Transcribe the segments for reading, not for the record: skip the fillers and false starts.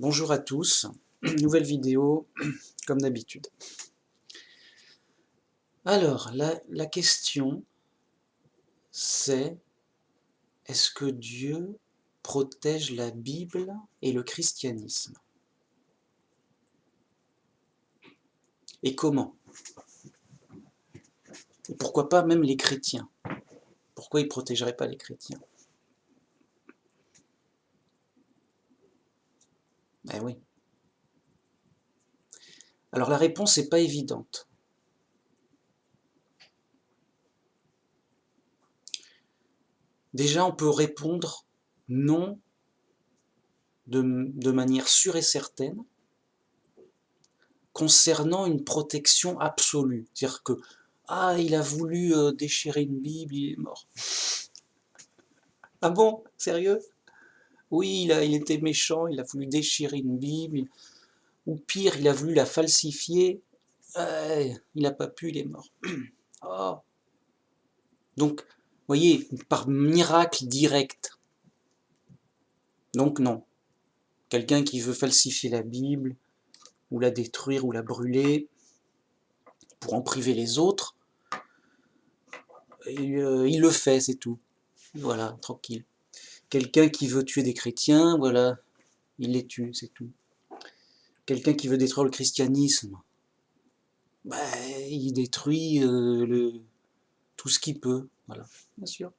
Bonjour à tous, nouvelle vidéo comme d'habitude. Alors, la question c'est, est-ce que Dieu protège la Bible et le christianisme? Et comment? Et pourquoi pas même les chrétiens? Pourquoi il ne protégerait pas les chrétiens? Eh oui. Alors la réponse n'est pas évidente. Déjà, on peut répondre non de manière sûre et certaine concernant une protection absolue. C'est-à-dire que, il a voulu déchirer une Bible, il est mort. Ah bon? Sérieux? Oui, il était méchant, il a voulu déchirer une Bible, ou pire, il a voulu la falsifier, il n'a pas pu, il est mort. Oh. Donc, vous voyez, par miracle direct. Donc non. Quelqu'un qui veut falsifier la Bible, ou la détruire, ou la brûler, pour en priver les autres, il le fait, c'est tout. Voilà, tranquille. Quelqu'un qui veut tuer des chrétiens, voilà, il les tue, c'est tout. Quelqu'un qui veut détruire le christianisme, il détruit tout ce qu'il peut, voilà, bien sûr.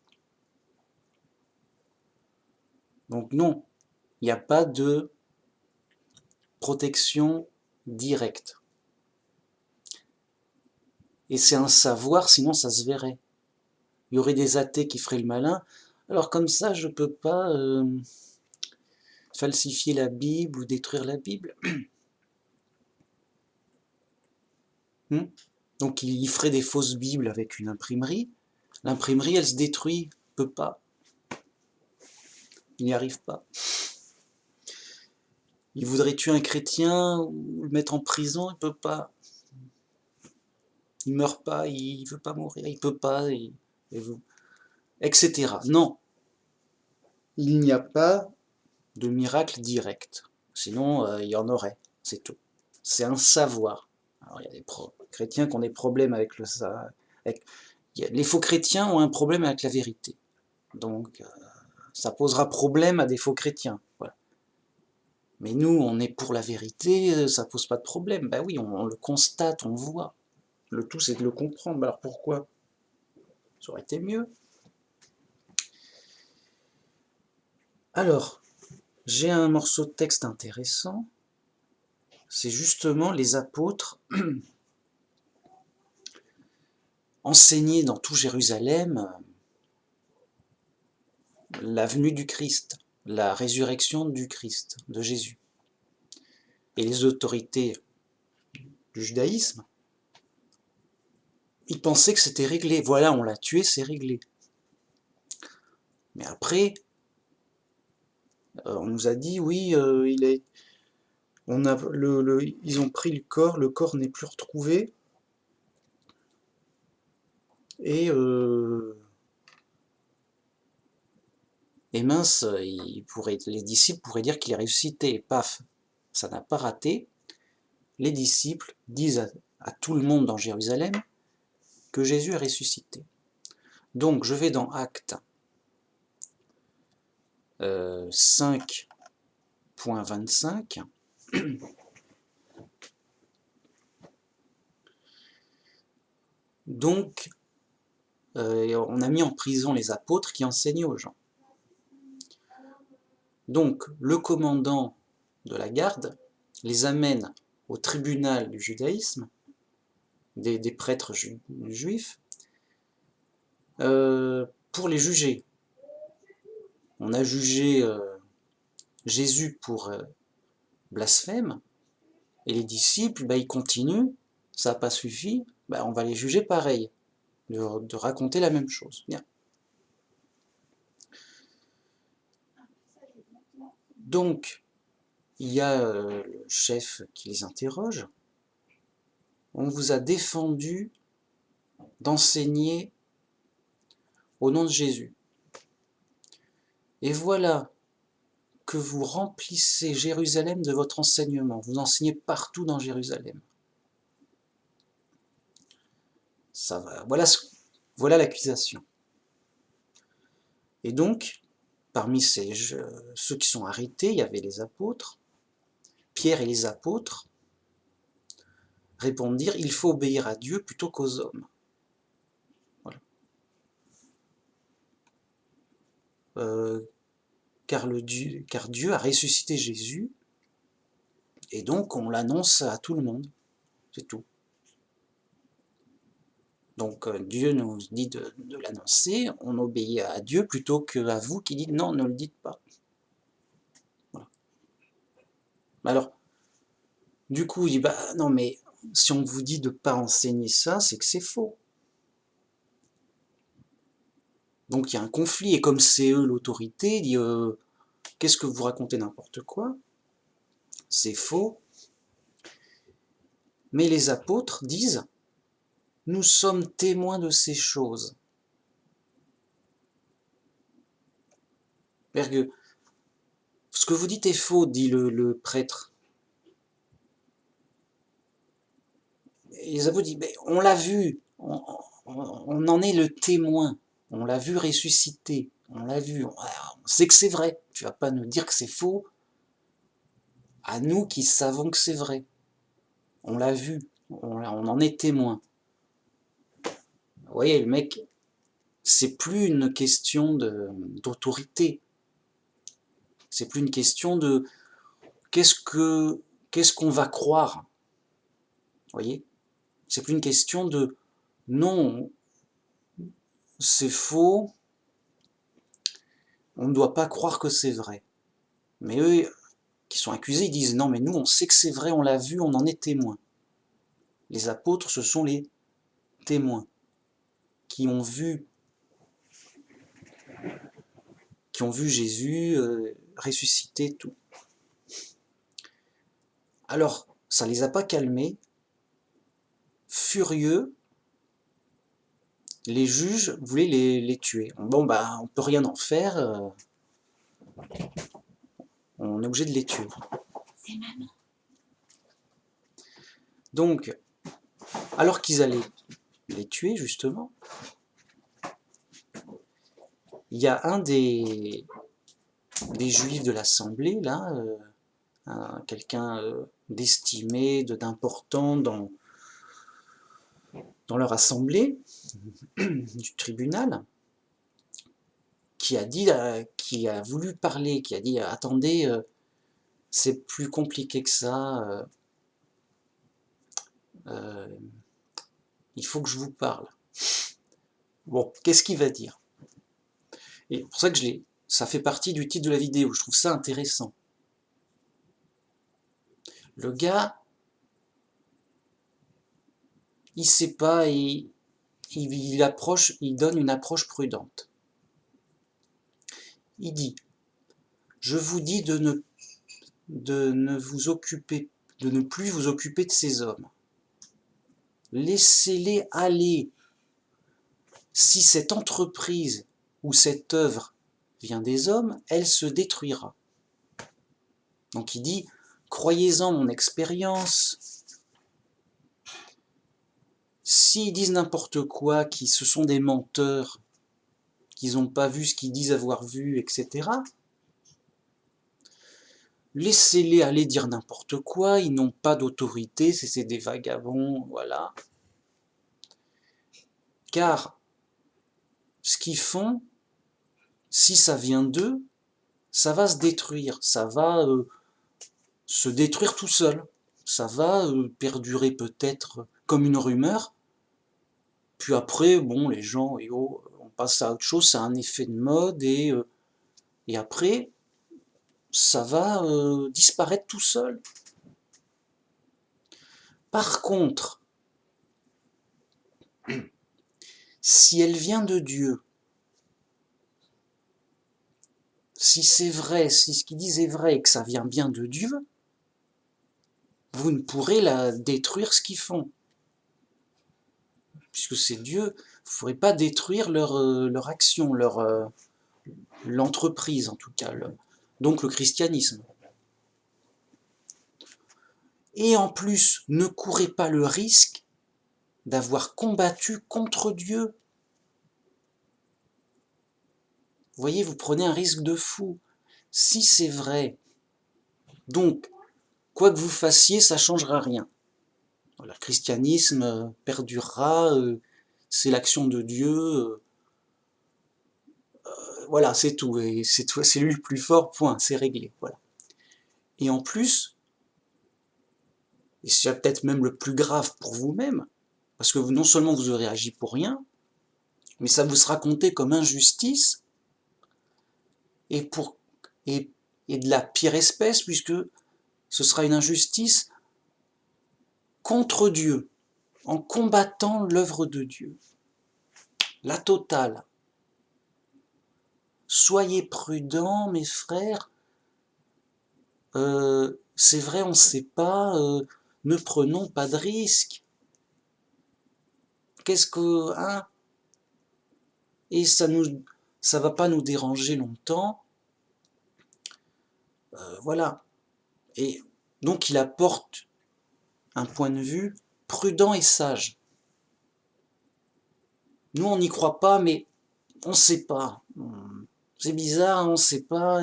Donc non, il n'y a pas de protection directe. Et c'est un savoir, sinon ça se verrait. Il y aurait des athées qui feraient le malin. Alors comme ça, je ne peux pas falsifier la Bible ou détruire la Bible. Donc il ferait des fausses Bibles avec une imprimerie. L'imprimerie, elle se détruit, il ne peut pas. Il n'y arrive pas. Il voudrait tuer un chrétien ou le mettre en prison, il ne peut pas. Il ne meurt pas, il ne veut pas mourir, il ne peut pas, etc. Non, il n'y a pas de miracle direct. Sinon, il y en aurait, c'est tout. C'est un savoir. Alors, il y a des chrétiens qui ont des problèmes avec le ça. Les faux chrétiens ont un problème avec la vérité. Donc, ça posera problème à des faux chrétiens. Voilà. Mais nous, on est pour la vérité, ça pose pas de problème. Ben oui, on le constate, on voit. Le tout, c'est de le comprendre. Alors pourquoi? Ça aurait été mieux. Alors, j'ai un morceau de texte intéressant. C'est justement les apôtres enseigner dans tout Jérusalem la venue du Christ, la résurrection du Christ, de Jésus. Et les autorités du judaïsme, ils pensaient que c'était réglé. Voilà, on l'a tué, c'est réglé. Mais après, on nous a dit, oui, ils ont pris le corps n'est plus retrouvé, et mince, les disciples pourraient dire qu'il est ressuscité. Paf, ça n'a pas raté. Les disciples disent à tout le monde dans Jérusalem que Jésus est ressuscité. Donc je vais dans Actes 5.25. Donc on a mis en prison les apôtres qui enseignaient aux gens. Donc le commandant de la garde les amène au tribunal du judaïsme, des prêtres juifs, pour les juger. On a jugé Jésus pour blasphème, et les disciples, ils continuent, ça n'a pas suffi, on va les juger pareil, de raconter la même chose. Bien. Donc, il y a le chef qui les interroge. On vous a défendu d'enseigner au nom de Jésus. Et voilà que vous remplissez Jérusalem de votre enseignement. Vous enseignez partout dans Jérusalem. Ça va. Voilà l'accusation. Et donc, parmi ceux qui sont arrêtés, il y avait les apôtres. Pierre et les apôtres répondirent, il faut obéir à Dieu plutôt qu'aux hommes. Voilà. Car Dieu a ressuscité Jésus, et donc on l'annonce à tout le monde, c'est tout. Donc Dieu nous dit de l'annoncer, on obéit à Dieu plutôt qu'à vous qui dites non, ne le dites pas. Voilà. Alors, du coup, il dit, bah non mais si on vous dit de ne pas enseigner ça, c'est que c'est faux. Donc il y a un conflit, et comme c'est eux l'autorité, il dit qu'est-ce que vous racontez n'importe quoi? C'est faux. Mais les apôtres disent, nous sommes témoins de ces choses. C'est-à-dire que ce que vous dites est faux, dit le prêtre. Et les apôtres disent, mais on l'a vu, on en est le témoin, on l'a vu ressusciter, on l'a vu, on sait que c'est vrai. Tu vas pas nous dire que c'est faux, à nous qui savons que c'est vrai. On l'a vu, on en est témoin. Vous voyez, le mec, c'est plus une question d'autorité. C'est plus une question de qu'est-ce qu'on va croire. Vous voyez, c'est plus une question de non, c'est faux, on ne doit pas croire que c'est vrai. Mais eux, qui sont accusés, ils disent non, mais nous, on sait que c'est vrai, on l'a vu, on en est témoin. Les apôtres, ce sont les témoins qui ont vu Jésus ressusciter, tout. Alors, ça ne les a pas calmés. Furieux, les juges voulaient les tuer. Bon, bah, on peut rien en faire, on est obligé de les tuer. C'est maman. Donc, alors qu'ils allaient les tuer, justement, il y a un des juifs de l'assemblée, là, quelqu'un d'estimé, d'important dans leur assemblée, du tribunal, qui a voulu parler, qui a dit attendez, c'est plus compliqué que ça, il faut que je vous parle. Bon, qu'est-ce qu'il va dire? Et c'est pour ça que ça fait partie du titre de la vidéo, je trouve ça intéressant. Le gars, il sait pas, il donne une approche prudente. Il dit, je vous dis de ne plus vous occuper de ces hommes. Laissez-les aller. Si cette entreprise ou cette œuvre vient des hommes, elle se détruira. Donc il dit, croyez-en mon expérience. S'ils disent n'importe quoi, qu'ils ce sont des menteurs, qu'ils n'ont pas vu ce qu'ils disent avoir vu, etc., laissez-les aller dire n'importe quoi, ils n'ont pas d'autorité, c'est des vagabonds, voilà. Car ce qu'ils font, si ça vient d'eux, ça va se détruire, ça va se détruire tout seul. Ça va perdurer peut-être comme une rumeur, puis après, bon, les gens, on passe à autre chose, c'est un effet de mode, et après, ça va disparaître tout seul. Par contre, si elle vient de Dieu, si c'est vrai, si ce qu'ils disent est vrai et que ça vient bien de Dieu, vous ne pourrez la détruire ce qu'ils font. Puisque c'est Dieu, vous ne pourrez pas détruire leur action, l'entreprise en tout cas, donc le christianisme. Et en plus, ne courez pas le risque d'avoir combattu contre Dieu. Vous voyez, vous prenez un risque de fou. Si c'est vrai, donc, quoi que vous fassiez, ça ne changera rien. Le christianisme perdurera, c'est l'action de Dieu, voilà, c'est tout, et c'est lui le plus fort, point, c'est réglé, voilà. Et en plus, et c'est peut-être même le plus grave pour vous-même, parce que non seulement vous aurez agi pour rien, mais ça vous sera compté comme injustice, et, pour, et, et de la pire espèce, puisque ce sera une injustice contre Dieu, en combattant l'œuvre de Dieu. La totale. Soyez prudents, mes frères, c'est vrai, on ne sait pas, ne prenons pas de risques. Qu'est-ce que... Hein, et ça va pas nous déranger longtemps. Voilà. Et donc il apporte un point de vue prudent et sage. Nous, on n'y croit pas, mais on ne sait pas. C'est bizarre, on ne sait pas.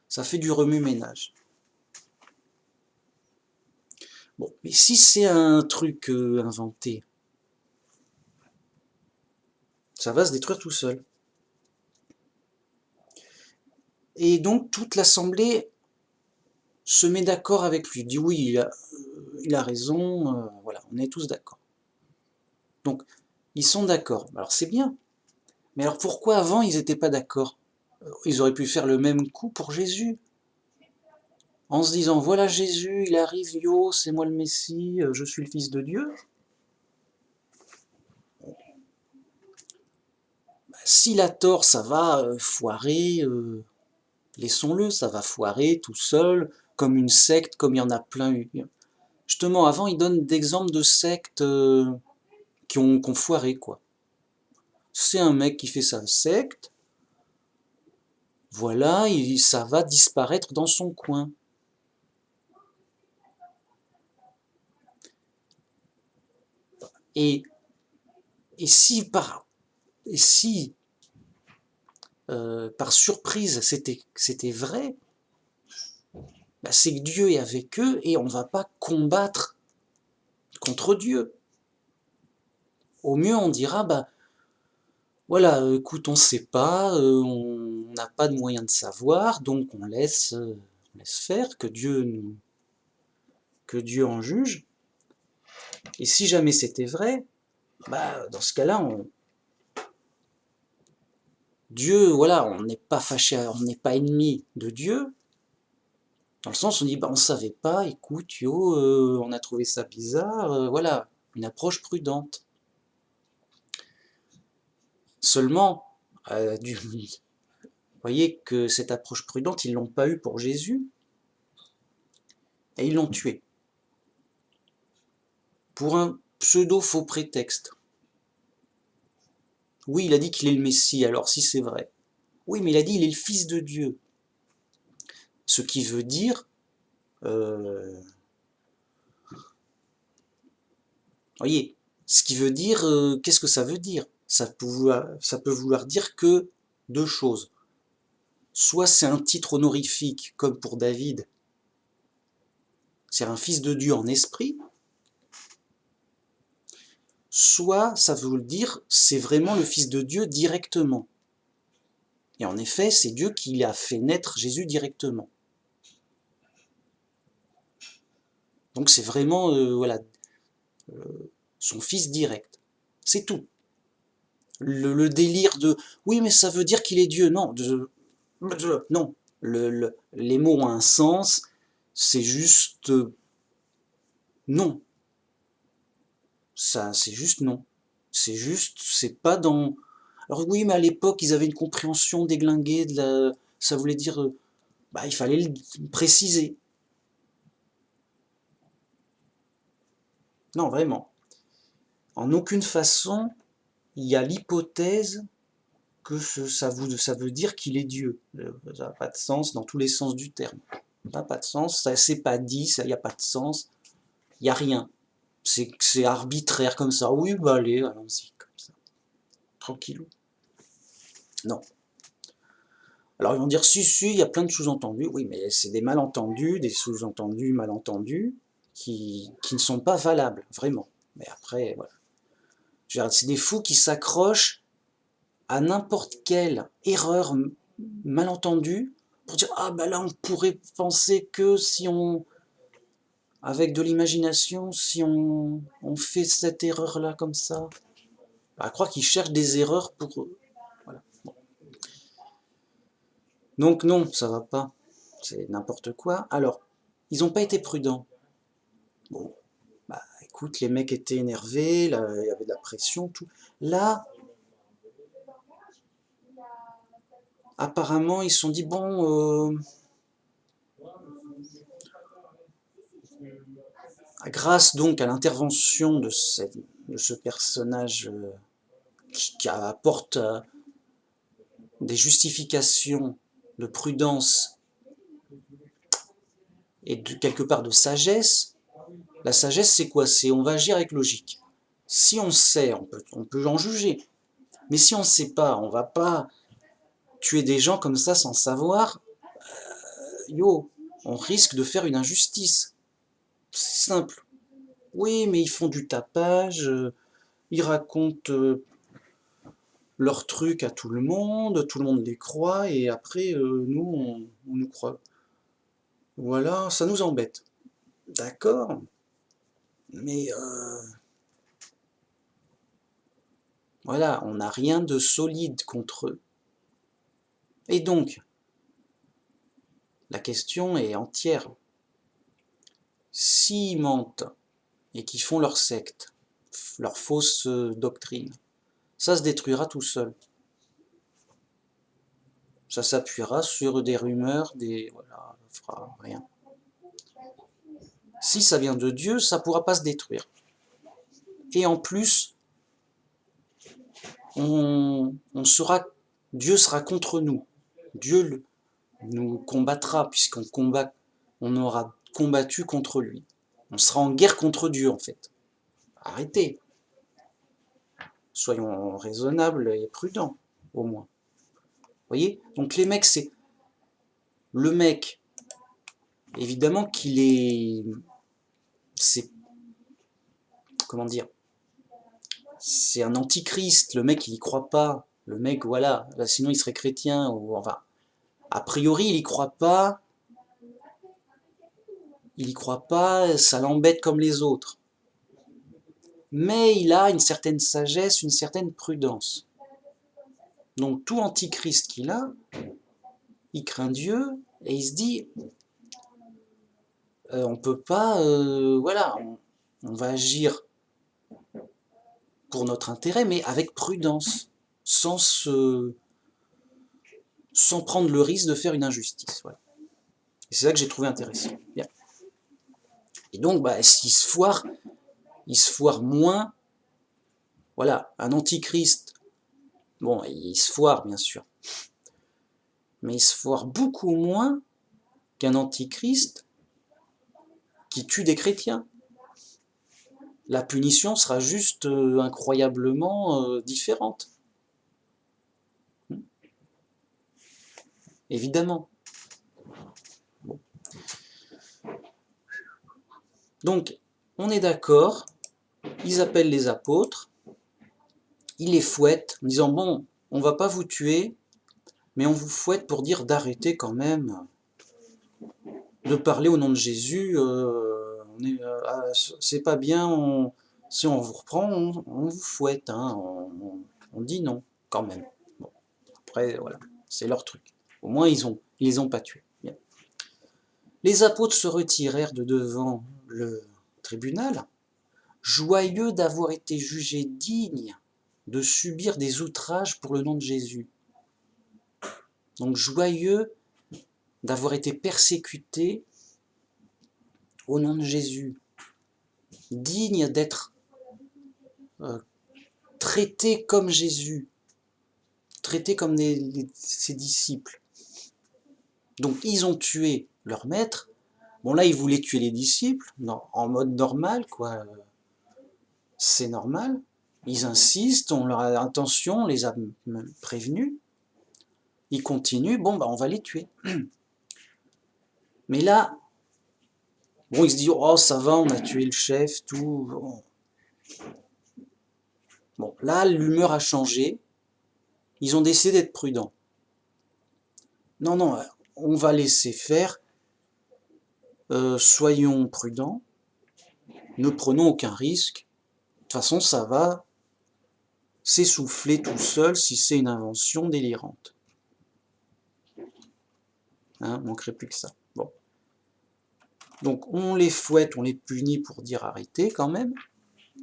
Ça fait du remue-ménage. Bon, mais si c'est un truc inventé, ça va se détruire tout seul. Et donc toute l'assemblée se met d'accord avec lui, dit oui, il a raison, voilà, on est tous d'accord. Donc, ils sont d'accord. Alors c'est bien. Mais alors pourquoi avant ils n'étaient pas d'accord? Ils auraient pu faire le même coup pour Jésus. En se disant, voilà Jésus, il arrive, yo, c'est moi le Messie, je suis le Fils de Dieu. S'il a tort, ça va foirer, laissons-le, ça va foirer tout seul, comme une secte, comme il y en a plein. Justement, avant, il donne d'exemples de sectes qui ont foiré, quoi. C'est un mec qui fait sa secte, voilà, ça va disparaître dans son coin. Et, et si par, et si, par surprise c'était vrai, bah c'est que Dieu est avec eux et on ne va pas combattre contre Dieu. Au mieux on dira, bah voilà, écoute, on ne sait pas, on n'a pas de moyen de savoir, donc on laisse faire, que Dieu en juge. Et si jamais c'était vrai, bah dans ce cas-là, Dieu, voilà, on n'est pas fâché, on n'est pas ennemi de Dieu, dans le sens où on dit, bah, on ne savait pas, écoute, on a trouvé ça bizarre, voilà, une approche prudente. Seulement, vous voyez que cette approche prudente, ils ne l'ont pas eue pour Jésus, et ils l'ont tué. Pour un pseudo-faux prétexte. Oui, il a dit qu'il est le Messie, alors si c'est vrai. Oui, mais il a dit qu'il est le Fils de Dieu. Ce qui veut dire... voyez, ce qui veut dire... qu'est-ce que ça veut dire? Ça peut vouloir dire que deux choses. Soit c'est un titre honorifique, comme pour David, c'est un fils de Dieu en esprit, soit ça veut dire c'est vraiment le Fils de Dieu directement. Et en effet, c'est Dieu qui a fait naître Jésus directement. Donc c'est vraiment voilà, son fils direct. C'est tout. Le délire de oui, mais ça veut dire qu'il est Dieu. Non, non. Les mots ont un sens. C'est juste non. Ça, c'est juste non. C'est juste, c'est pas dans. Alors oui, mais à l'époque, ils avaient une compréhension déglinguée de la. Ça voulait dire, bah, il fallait le préciser. Non, vraiment. En aucune façon, il y a l'hypothèse que ça veut dire qu'il est Dieu. Ça n'a pas de sens dans tous les sens du terme. Ça n'a pas de sens, ça c'est pas dit, il n'y a pas de sens, il n'y a rien. C'est arbitraire comme ça. Oui, bah allez, allons-y, comme ça. Tranquillou. Non. Alors ils vont dire, si, il y a plein de sous-entendus. Oui, mais c'est des malentendus, des sous-entendus malentendus, qui ne sont pas valables, vraiment. Mais après, voilà. C'est des fous qui s'accrochent à n'importe quelle erreur malentendue pour dire, ah ben là on pourrait penser que si on, avec de l'imagination, si on fait cette erreur-là comme ça, à croire qu'ils cherchent des erreurs pour... Voilà. Bon. Donc non, ça va pas. C'est n'importe quoi. Alors, ils n'ont pas été prudents. Bon, bah écoute, les mecs étaient énervés, là, il y avait de la pression, tout. Là, apparemment, ils se sont dit, bon, grâce donc à l'intervention de ce personnage qui apporte des justifications de prudence et quelque part de sagesse. La sagesse, c'est quoi? C'est on va agir avec logique. Si on sait, on peut en juger. Mais si on ne sait pas, on va pas tuer des gens comme ça sans savoir. Yo, on risque de faire une injustice. C'est simple. Oui, mais ils font du tapage, ils racontent leurs trucs à tout le monde les croit, et après, nous, on nous croit. Voilà, ça nous embête. D'accord, mais voilà, on n'a rien de solide contre eux. Et donc, la question est entière. S'ils mentent et qu'ils font leur secte, leur fausse doctrine, ça se détruira tout seul. Ça s'appuiera sur des rumeurs, voilà, ça fera rien. Si ça vient de Dieu, ça ne pourra pas se détruire. Et en plus, Dieu sera contre nous. Dieu nous combattra, on aura combattu contre lui. On sera en guerre contre Dieu, en fait. Arrêtez. Soyons raisonnables et prudents, au moins. Vous voyez? Donc les mecs, c'est... Le mec, évidemment qu'il est... C'est... Comment dire? C'est un antichrist. Le mec, il y croit pas. Le mec, voilà. Là, sinon, il serait chrétien. Ou, enfin, a priori, il y croit pas. Il y croit pas, ça l'embête comme les autres. Mais il a une certaine sagesse, une certaine prudence. Donc tout antichrist qu'il a, il craint Dieu et il se dit, on peut pas, voilà, on va agir pour notre intérêt, mais avec prudence, sans prendre le risque de faire une injustice. Voilà. Et c'est ça que j'ai trouvé intéressant. Bien. Et donc, bah, s'il se foire moins. Voilà, un antichrist, bon, il se foire bien sûr, mais il se foire beaucoup moins qu'un antichrist qui tue des chrétiens. La punition sera juste incroyablement différente. Évidemment. Bon. Donc, on est d'accord, ils appellent les apôtres, ils les fouettent en disant, bon, on va pas vous tuer, mais on vous fouette pour dire d'arrêter quand même de parler au nom de Jésus, c'est pas bien, si on vous reprend, on vous fouette, hein, on dit non, quand même. Bon, après, voilà, c'est leur truc. Au moins, ils les ont pas tués. Bien. Les apôtres se retirèrent de devant le tribunal, joyeux d'avoir été jugés dignes de subir des outrages pour le nom de Jésus. Donc joyeux d'avoir été persécutés au nom de Jésus, dignes d'être traités comme Jésus, traités comme ses disciples. Donc ils ont tué leur maître. Bon là, ils voulaient tuer les disciples, non, en mode normal, quoi. C'est normal. Ils insistent, on leur a attention, on les a prévenus. Ils continuent, bon, bah on va les tuer. Mais là, bon, ils se disent, oh ça va, on a tué le chef, tout. Bon, là, l'humeur a changé. Ils ont décidé d'être prudents. Non, non, on va laisser faire. Soyons prudents. Ne prenons aucun risque. De toute façon, ça va s'essouffler tout seul si c'est une invention délirante. Hein, manquerait plus que ça. Bon. Donc on les fouette, on les punit pour dire arrêtez quand même,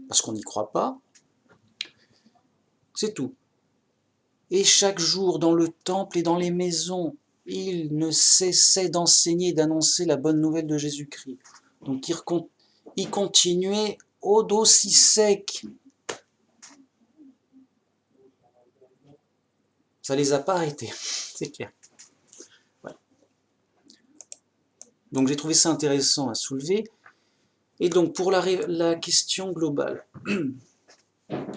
parce qu'on n'y croit pas. C'est tout. Et chaque jour, dans le temple et dans les maisons, il ne cessait d'enseigner et d'annoncer la bonne nouvelle de Jésus-Christ. Donc il continuait au dos si sec. Ça les a pas arrêtés, c'est clair. Voilà. Donc j'ai trouvé ça intéressant à soulever. Et donc pour la question globale,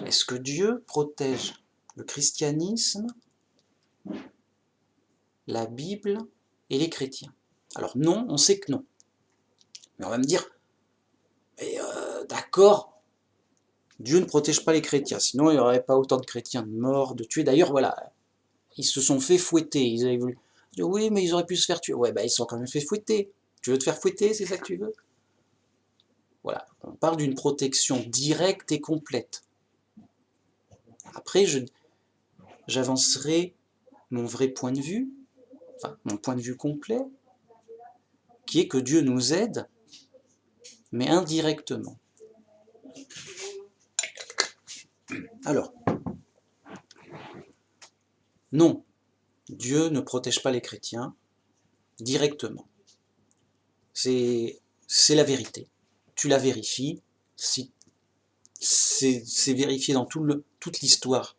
est-ce que Dieu protège le christianisme, la Bible et les chrétiens? Alors non, on sait que non. Mais on va me dire, d'accord, Dieu ne protège pas les chrétiens, sinon il n'y aurait pas autant de chrétiens morts, de tués. D'ailleurs, voilà, ils se sont fait fouetter. Ils avaient voulu dire, oui, mais ils auraient pu se faire tuer. Ouais, bah ils se sont quand même fait fouetter. Tu veux te faire fouetter, c'est ça que tu veux? Voilà, on parle d'une protection directe et complète. Après, j'avancerai mon vrai point de vue, enfin mon point de vue complet, qui est que Dieu nous aide, mais indirectement. Alors, non, Dieu ne protège pas les chrétiens directement. C'est la vérité. Tu la vérifies, si c'est vérifié dans toute l'histoire,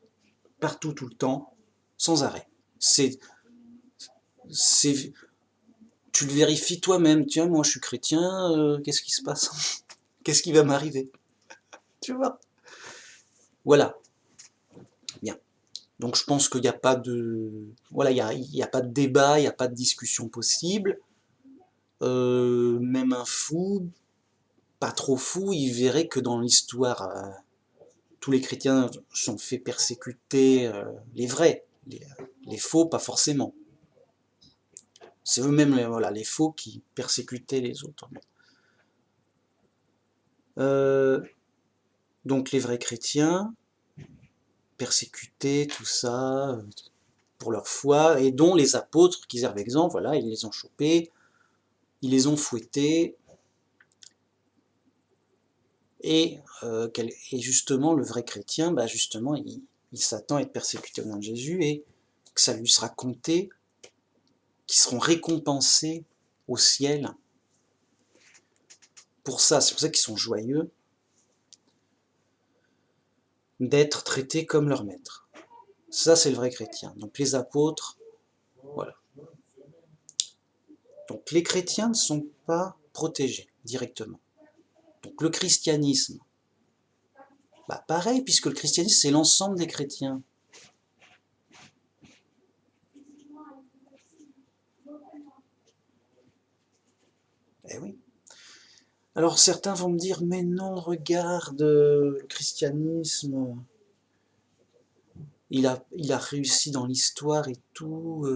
partout, tout le temps, sans arrêt. Tu le vérifies toi-même. Tiens, moi je suis chrétien, qu'est-ce qui se passe? Qu'est-ce qui va m'arriver? Tu vois? Voilà. Bien. Donc je pense qu'il n'y a pas de... Voilà, il n'y a pas de débat, il n'y a pas de discussion possible. Même un fou, pas trop fou, il verrait que dans l'histoire, tous les chrétiens sont fait persécuter, les vrais, les faux, pas forcément. C'est eux-mêmes, voilà, les faux qui persécutaient les autres. Donc les vrais chrétiens, persécutés, tout ça, pour leur foi, et dont les apôtres qui servent exemple, voilà, ils les ont chopés, ils les ont fouettés, et justement le vrai chrétien, bah justement, il s'attend à être persécuté au nom de Jésus, et que ça lui sera compté, qu'ils seront récompensés au ciel. Pour ça, c'est pour ça qu'ils sont joyeux d'être traités comme leur maître. Ça, c'est le vrai chrétien. Donc les apôtres, voilà. Donc les chrétiens ne sont pas protégés directement. Donc le christianisme, bah pareil, puisque le christianisme, c'est l'ensemble des chrétiens. Eh oui. Alors certains vont me dire, mais non, regarde, le christianisme, il a réussi dans l'histoire et tout,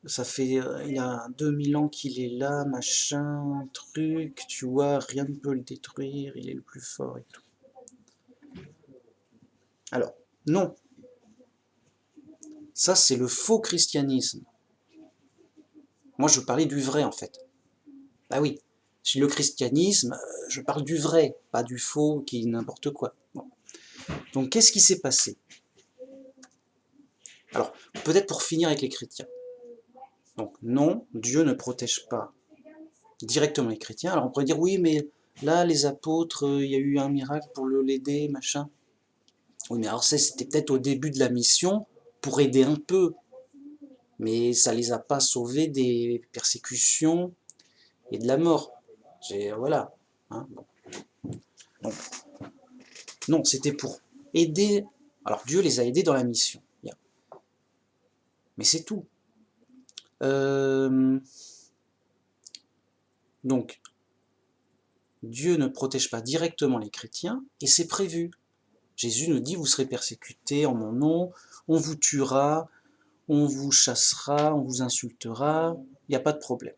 ça fait, il y a 2000 ans qu'il est là, machin, truc, tu vois, rien ne peut le détruire, il est le plus fort et tout. Alors, non. Ça, c'est le faux christianisme. Moi, je parlais du vrai, en fait. Bah oui, si le christianisme, je parle du vrai, pas du faux, qui n'importe quoi. Bon. Donc, qu'est-ce qui s'est passé? Alors, peut-être pour finir avec les chrétiens. Donc, non, Dieu ne protège pas directement les chrétiens. Alors, on pourrait dire, oui, mais là, les apôtres, il y a eu un miracle pour l'aider, machin. Oui, mais alors ça, c'était peut-être au début de la mission pour aider un peu, mais ça les a pas sauvés des persécutions et de la mort. Voilà. Hein, bon. Donc, non, c'était pour aider. Alors Dieu les a aidés dans la mission. Bien. Mais c'est tout. Donc, Dieu ne protège pas directement les chrétiens, et c'est prévu. Jésus nous dit, vous serez persécutés en mon nom, on vous tuera, on vous chassera, on vous insultera, il n'y a pas de problème.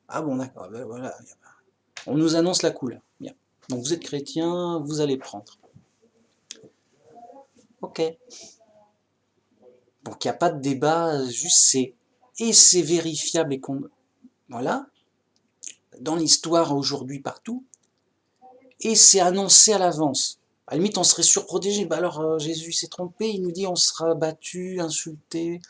Ah bon, d'accord, ben voilà. On nous annonce la couleur. Bien. Donc vous êtes chrétien, vous allez prendre. Ok. Donc il n'y a pas de débat, juste c'est vérifiable et qu'on... Voilà. Dans l'histoire aujourd'hui partout, et c'est annoncé à l'avance. À la limite, on serait surprotégé. Bah alors, Jésus s'est trompé, il nous dit on sera battu, insulté,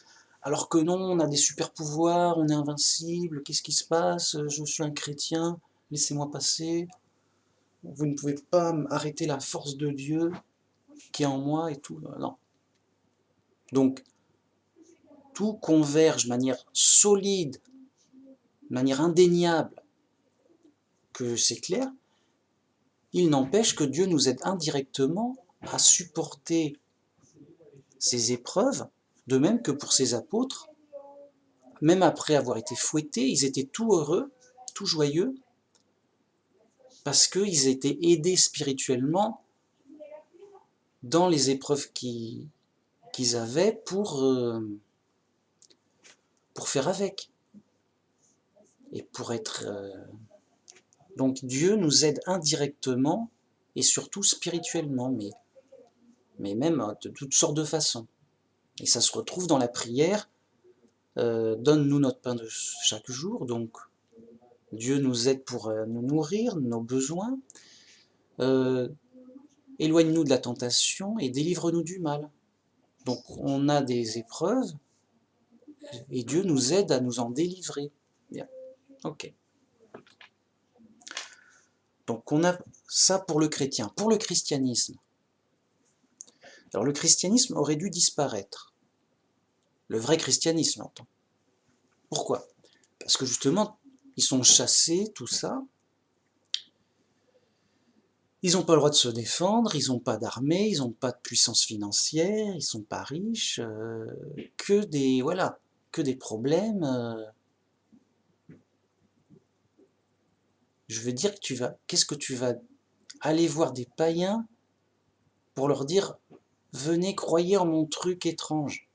alors que non, on a des super pouvoirs, on est invincible, qu'est-ce qui se passe? Je suis un chrétien, laissez-moi passer. Vous ne pouvez pas arrêter la force de Dieu qui est en moi et tout. Non. Donc, tout converge de manière solide, de manière indéniable, que c'est clair. Il n'empêche que Dieu nous aide indirectement à supporter ces épreuves, de même que pour ces apôtres, même après avoir été fouettés, ils étaient tout heureux, tout joyeux, parce qu'ils étaient aidés spirituellement dans les épreuves qu'ils avaient pour faire avec. Et pour être... Donc Dieu nous aide indirectement et surtout spirituellement, mais même de toutes sortes de façons. Et ça se retrouve dans la prière, donne-nous notre pain de chaque jour, donc Dieu nous aide pour nous nourrir, nos besoins, éloigne-nous de la tentation et délivre-nous du mal. Donc on a des épreuves et Dieu nous aide à nous en délivrer. Bien, ok. Donc on a ça pour le chrétien. Pour le christianisme, alors le christianisme aurait dû disparaître. Le vrai christianisme, j'entends. Pourquoi? Parce que justement, ils sont chassés, tout ça. Ils n'ont pas le droit de se défendre, ils n'ont pas d'armée, ils n'ont pas de puissance financière, ils ne sont pas riches, que des problèmes. Je veux dire que qu'est-ce que tu vas aller voir des païens pour leur dire, venez croyez en mon truc étrange.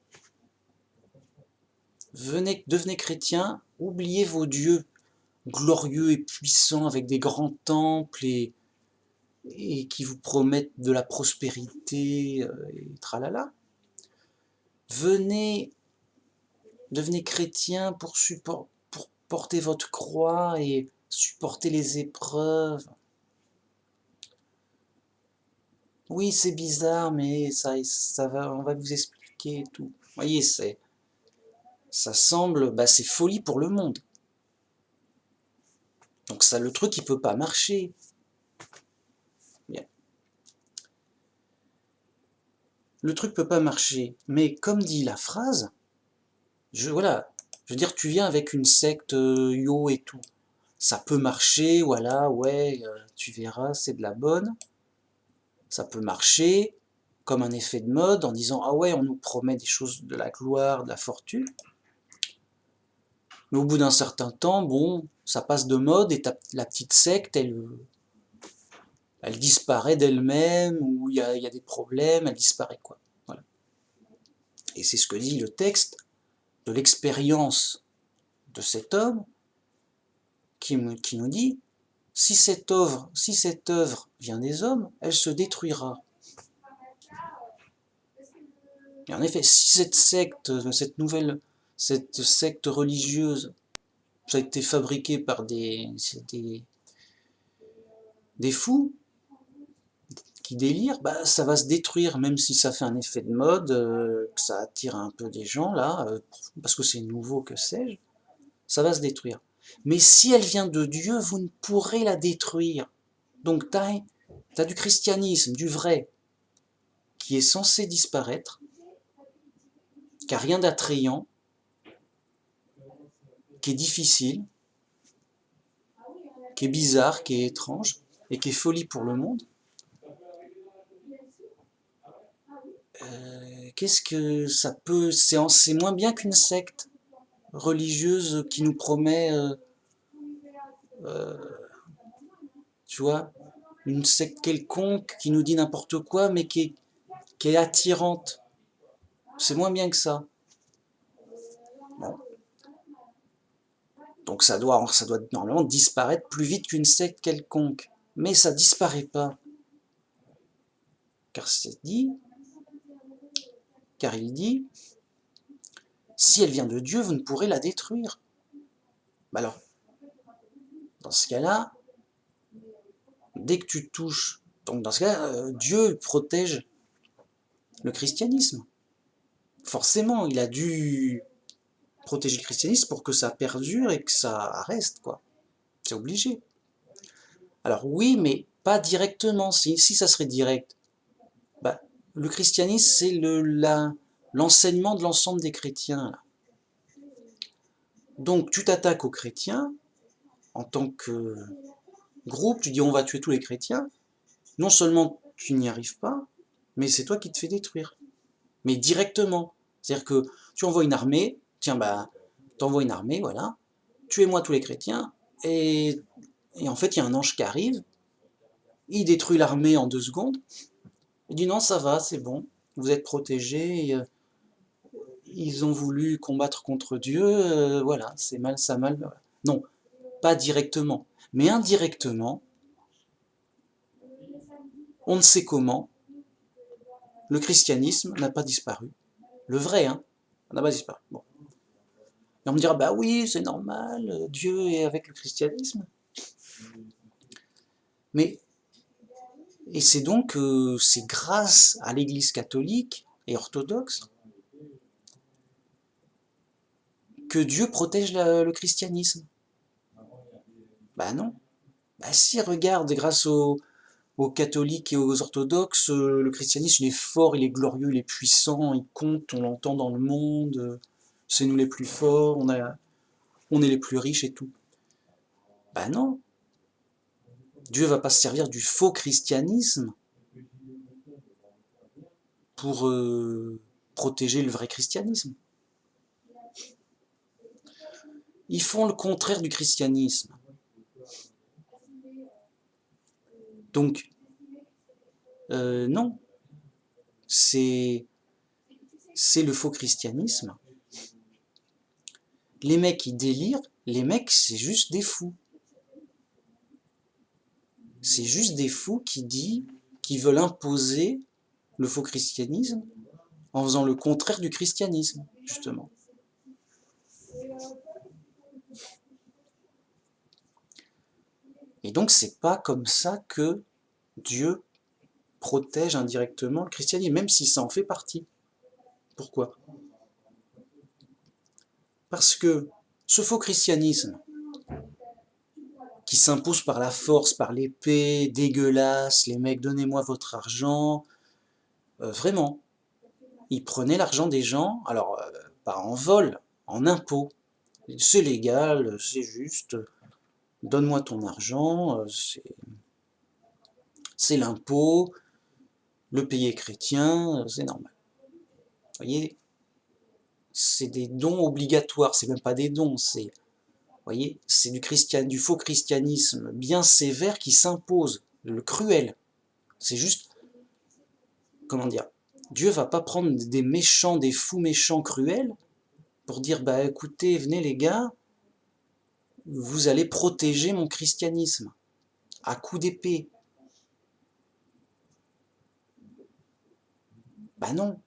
Venez, devenez chrétiens, oubliez vos dieux glorieux et puissants avec des grands temples et qui vous promettent de la prospérité et tralala. Venez, devenez chrétien pour porter votre croix et supporter les épreuves. Oui, c'est bizarre, mais ça va, on va vous expliquer tout. Vous voyez, ça semble, c'est folie pour le monde. Donc ça, le truc, il peut pas marcher. Bien. Le truc peut pas marcher, mais comme dit la phrase, voilà, je veux dire, tu viens avec une secte yo et tout. Ça peut marcher, voilà, ouais, tu verras, c'est de la bonne. Ça peut marcher comme un effet de mode en disant, ah ouais, on nous promet des choses, de la gloire, de la fortune. Mais au bout d'un certain temps, bon, ça passe de mode et la petite secte, elle disparaît d'elle-même, ou il y a des problèmes, elle disparaît quoi. Voilà. Et c'est ce que dit le texte de l'expérience de cet homme qui nous dit, si cette œuvre vient des hommes, elle se détruira. Et en effet, si cette secte religieuse, ça a été fabriquée par des fous qui délirent, ça va se détruire, même si ça fait un effet de mode, que ça attire un peu des gens, là, parce que c'est nouveau, que sais-je, ça va se détruire. Mais si elle vient de Dieu, vous ne pourrez la détruire. Donc t'as du christianisme, du vrai, qui est censé disparaître, qui n'a rien d'attrayant, qui est difficile, qui est bizarre, qui est étrange, et qui est folie pour le monde. Qu'est-ce que ça peut... C'est moins bien qu'une secte religieuse qui nous promet, tu vois, une secte quelconque qui nous dit n'importe quoi, mais qui est attirante. C'est moins bien que ça. Bon. Donc ça doit normalement disparaître plus vite qu'une secte quelconque. Mais ça disparaît pas. Car il dit, si elle vient de Dieu, vous ne pourrez la détruire. Bah alors, dans ce cas-là, dès que tu touches, donc dans ce cas-là, Dieu protège le christianisme. Forcément, il a dû protéger le christianisme pour que ça perdure et que ça reste, quoi. C'est obligé. Alors oui, mais pas directement. Si ça serait direct, bah, le christianisme, c'est l'enseignement de l'ensemble des chrétiens. Là. Donc tu t'attaques aux chrétiens en tant que groupe, tu dis on va tuer tous les chrétiens. Non seulement tu n'y arrives pas, mais c'est toi qui te fais détruire. Mais directement. C'est-à-dire que tu envoies une armée, tiens, bah, t'envoies une armée, voilà, tuez-moi tous les chrétiens, et en fait, il y a un ange qui arrive, il détruit l'armée en 2 secondes, il dit non, ça va, c'est bon, vous êtes protégés, ils ont voulu combattre contre Dieu, voilà, c'est mal, ça mal. Voilà. Non, pas directement, mais indirectement, on ne sait comment, le christianisme n'a pas disparu. Le vrai, hein, n'a pas disparu. Bon. Et on me dira, bah oui, c'est normal, Dieu est avec le christianisme. Mais, et c'est donc, c'est grâce à l'Église catholique et orthodoxe que Dieu protège le christianisme. Bah non. Bah si, regarde, grâce aux catholiques et aux orthodoxes, le christianisme il est fort, il est glorieux, il est puissant, il compte, on l'entend dans le monde, c'est nous les plus forts, on est les plus riches et tout. Bah non. Dieu va pas se servir du faux christianisme pour protéger le vrai christianisme. Ils font le contraire du christianisme. Donc, non, c'est le faux christianisme. Les mecs, ils délirent, les mecs, c'est juste des fous. C'est juste des fous qui veulent imposer le faux christianisme en faisant le contraire du christianisme, justement. Et donc, c'est pas comme ça que Dieu protège indirectement le christianisme, même si ça en fait partie. Pourquoi? Parce que ce faux christianisme, qui s'impose par la force, par l'épée, dégueulasse, les mecs, donnez-moi votre argent, vraiment, ils prenaient l'argent des gens, alors, pas en vol, en impôts. C'est légal, c'est juste, donne-moi ton argent, c'est l'impôt, le pays est chrétien, c'est normal. Vous voyez, c'est des dons obligatoires, c'est même pas des dons, c'est, voyez, c'est du faux christianisme bien sévère qui s'impose, le cruel. C'est juste, comment dire, Dieu va pas prendre des méchants, des fous méchants cruels pour dire, bah écoutez, venez les gars, vous allez protéger mon christianisme à coups d'épée. Bah non.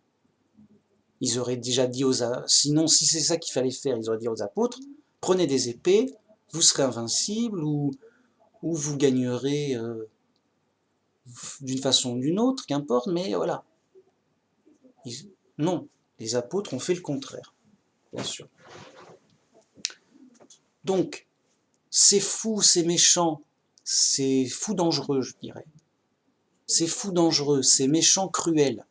Ils auraient déjà dit sinon, si c'est ça qu'il fallait faire, ils auraient dit aux apôtres, prenez des épées, vous serez invincibles, ou vous gagnerez d'une façon ou d'une autre, qu'importe, mais voilà. Non, les apôtres ont fait le contraire, bien sûr. Donc, c'est fou, c'est méchant, c'est fou dangereux, je dirais. C'est fou dangereux, c'est méchant cruel.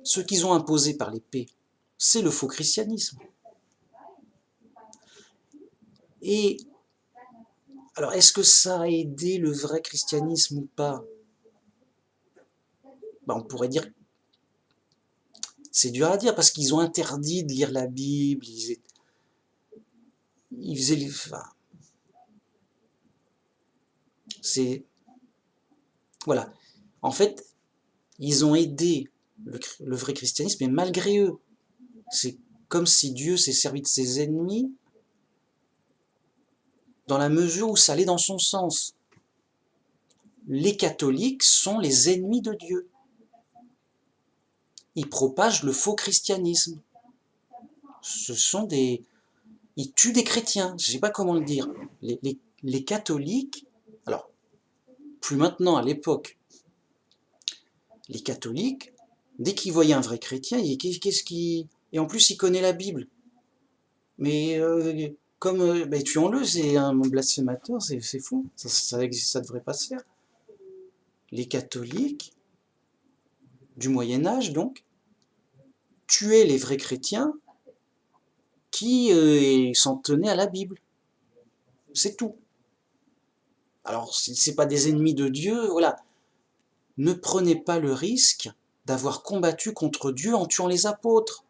Ce qu'ils ont imposé par l'épée, c'est le faux christianisme. Et alors, est-ce que ça a aidé le vrai christianisme ou pas? Ben, on pourrait dire, c'est dur à dire, parce qu'ils ont interdit de lire la Bible, ils faisaient les... Enfin, c'est... Voilà. En fait, ils ont aidé le vrai christianisme, mais malgré eux. C'est comme si Dieu s'est servi de ses ennemis dans la mesure où ça allait dans son sens. Les catholiques sont les ennemis de Dieu. Ils propagent le faux christianisme. Ce sont des... Ils tuent des chrétiens, je ne sais pas comment le dire. Les catholiques, alors, plus maintenant, à l'époque, les catholiques, dès qu'ils voyaient un vrai chrétien, qu'est-ce qui... Et en plus, il connaît la Bible. Mais comme tuons-le, c'est un blasphémateur, c'est fou, ça devrait pas se faire. Les catholiques, du Moyen-Âge donc, tuaient les vrais chrétiens qui s'en tenaient à la Bible. C'est tout. Alors, c'est pas des ennemis de Dieu, voilà. Ne prenez pas le risque d'avoir combattu contre Dieu en tuant les apôtres.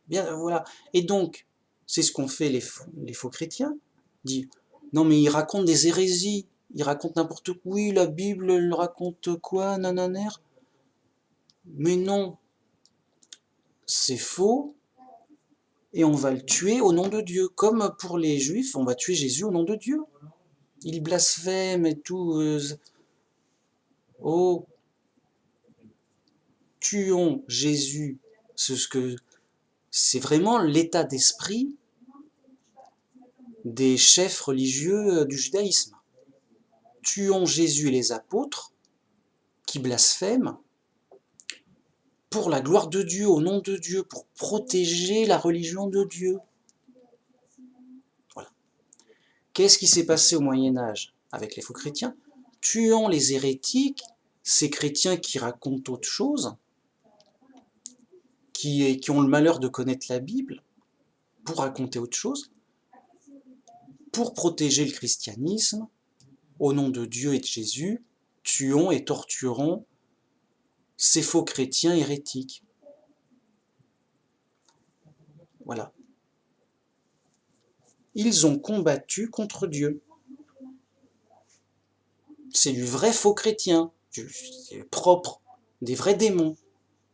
Bien, voilà. Et donc, c'est ce qu'ont fait les faux chrétiens. Dit, non mais ils racontent des hérésies, ils racontent n'importe quoi. Oui, la Bible, elle raconte quoi, nananer. Mais non, c'est faux, et on va le tuer au nom de Dieu. Comme pour les Juifs, on va tuer Jésus au nom de Dieu. Ils blasphèment et tout. Oh, tuons Jésus. C'est vraiment l'état d'esprit des chefs religieux du judaïsme. Tuons Jésus et les apôtres qui blasphèment pour la gloire de Dieu, au nom de Dieu, pour protéger la religion de Dieu. Voilà. Qu'est-ce qui s'est passé au Moyen-Âge avec les faux chrétiens? Tuons les hérétiques, ces chrétiens qui racontent autre chose, qui ont le malheur de connaître la Bible, pour raconter autre chose, pour protéger le christianisme, au nom de Dieu et de Jésus, tuons et torturons ces faux chrétiens hérétiques. Voilà. Ils ont combattu contre Dieu. C'est du vrai faux chrétien, c'est propre, des vrais démons.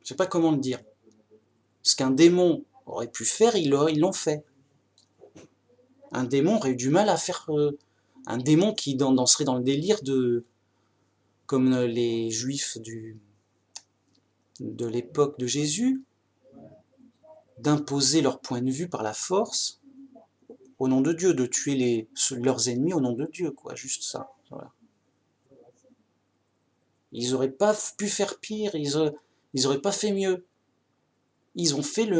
Je ne sais pas comment le dire. Ce qu'un démon aurait pu faire, ils l'ont fait. Un démon aurait eu du mal à faire... un démon qui serait dans le délire de... Comme les juifs de l'époque de Jésus, d'imposer leur point de vue par la force, au nom de Dieu, de tuer leurs ennemis au nom de Dieu, quoi, juste ça. Voilà. Ils n'auraient pas pu faire pire, ils n'auraient pas fait mieux. Ils ont fait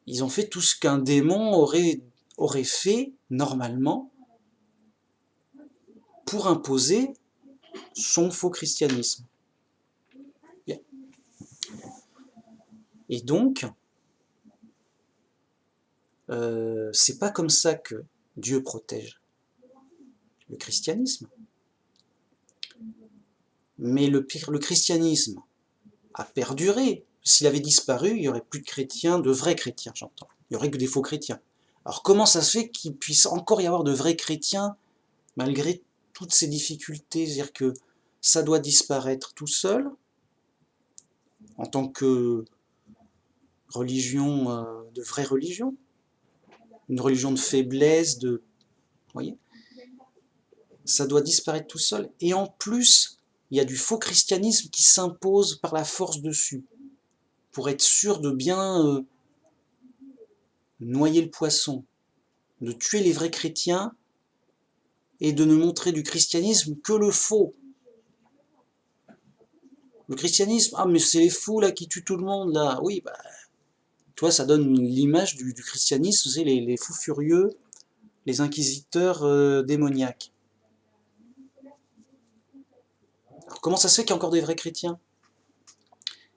ils ont fait tout ce qu'un démon aurait fait normalement pour imposer son faux christianisme. Bien. Et donc, c'est pas comme ça que Dieu protège le christianisme. Mais le christianisme a perduré. S'il avait disparu, il n'y aurait plus de chrétiens, de vrais chrétiens, j'entends. Il n'y aurait que des faux chrétiens. Alors comment ça se fait qu'il puisse encore y avoir de vrais chrétiens malgré toutes ces difficultés? C'est-à-dire que ça doit disparaître tout seul, en tant que religion, de vraie religion, une religion de faiblesse, vous voyez, ça doit disparaître tout seul. Et en plus, il y a du faux christianisme qui s'impose par la force dessus, pour être sûr de bien noyer le poisson, de tuer les vrais chrétiens et de ne montrer du christianisme que le faux. Le christianisme, ah mais c'est les fous là qui tuent tout le monde là. Oui, bah, toi ça donne l'image du christianisme, c'est les fous furieux, les inquisiteurs démoniaques. Alors, comment ça se fait qu'il y a encore des vrais chrétiens?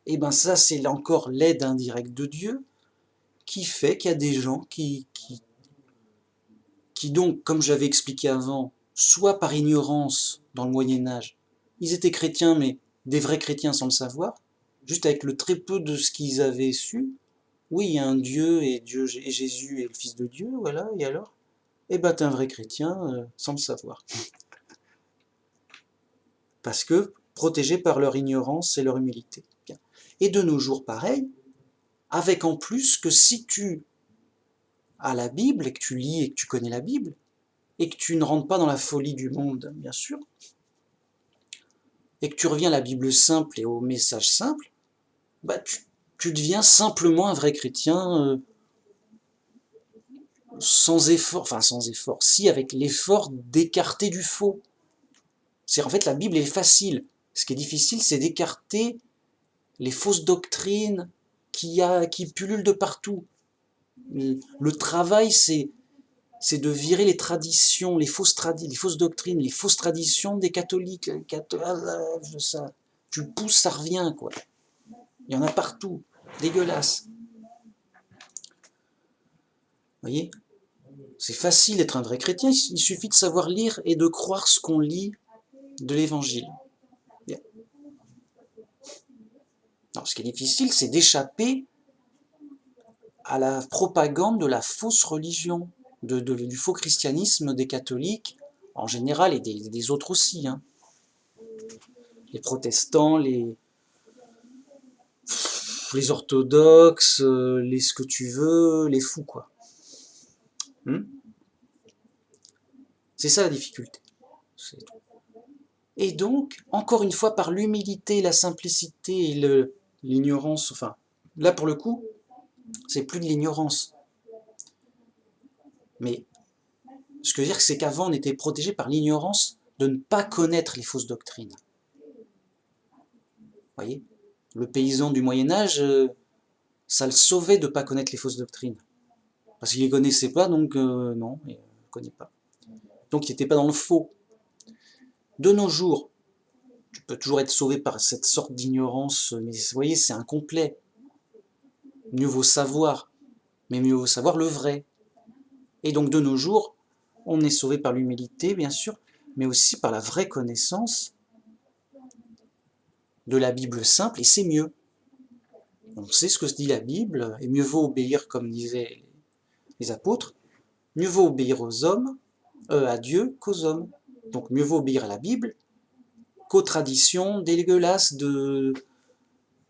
Eh bien ça, c'est encore l'aide indirecte de Dieu qui fait qu'il y a des gens qui donc, comme j'avais expliqué avant, soit par ignorance dans le Moyen-Âge, ils étaient chrétiens, mais des vrais chrétiens sans le savoir, juste avec le très peu de ce qu'ils avaient su. Oui, il y a un Dieu et Jésus est le Fils de Dieu, voilà, et alors? Eh ben, t'es un vrai chrétien sans le savoir. Parce que protégés par leur ignorance et leur humilité. Bien. Et de nos jours, pareil, avec en plus que si tu as la Bible et que tu lis et que tu connais la Bible, et que tu ne rentres pas dans la folie du monde, bien sûr, et que tu reviens à la Bible simple et au message simple, bah tu deviens simplement un vrai chrétien sans effort, enfin sans effort, si avec l'effort d'écarter du faux. C'est en fait la Bible est facile. Ce qui est difficile, c'est d'écarter les fausses doctrines qui pullulent de partout. Le travail, c'est de virer les traditions, les fausses doctrines, les fausses traditions des catholiques. Ça, tu le pousses, ça revient, quoi. Il y en a partout, dégueulasse. Vous voyez? C'est facile d'être un vrai chrétien, il suffit de savoir lire et de croire ce qu'on lit de l'évangile. Alors, ce qui est difficile, c'est d'échapper à la propagande de la fausse religion, du faux christianisme des catholiques, en général, et des autres aussi. Hein. Les protestants, les orthodoxes, les ce que tu veux, les fous, quoi. C'est ça la difficulté. Et donc, encore une fois, par l'humilité, la simplicité et l'ignorance, enfin, là pour le coup, c'est plus de l'ignorance. Mais ce que je veux dire, c'est qu'avant, on était protégé par l'ignorance de ne pas connaître les fausses doctrines. Vous voyez? Le paysan du Moyen-Âge, ça le sauvait de ne pas connaître les fausses doctrines. Parce qu'il ne les connaissait pas, donc non, il ne connaît pas. Donc il n'était pas dans le faux. De nos jours, tu peux toujours être sauvé par cette sorte d'ignorance, mais vous voyez, c'est incomplet. Mieux vaut savoir, mais mieux vaut savoir le vrai. Et donc de nos jours, on est sauvé par l'humilité, bien sûr, mais aussi par la vraie connaissance de la Bible simple, et c'est mieux. On sait ce que se dit la Bible, et mieux vaut obéir, comme disaient les apôtres, mieux vaut obéir aux hommes, à Dieu qu'aux hommes. Donc mieux vaut obéir à la Bible qu'aux traditions dégueulasses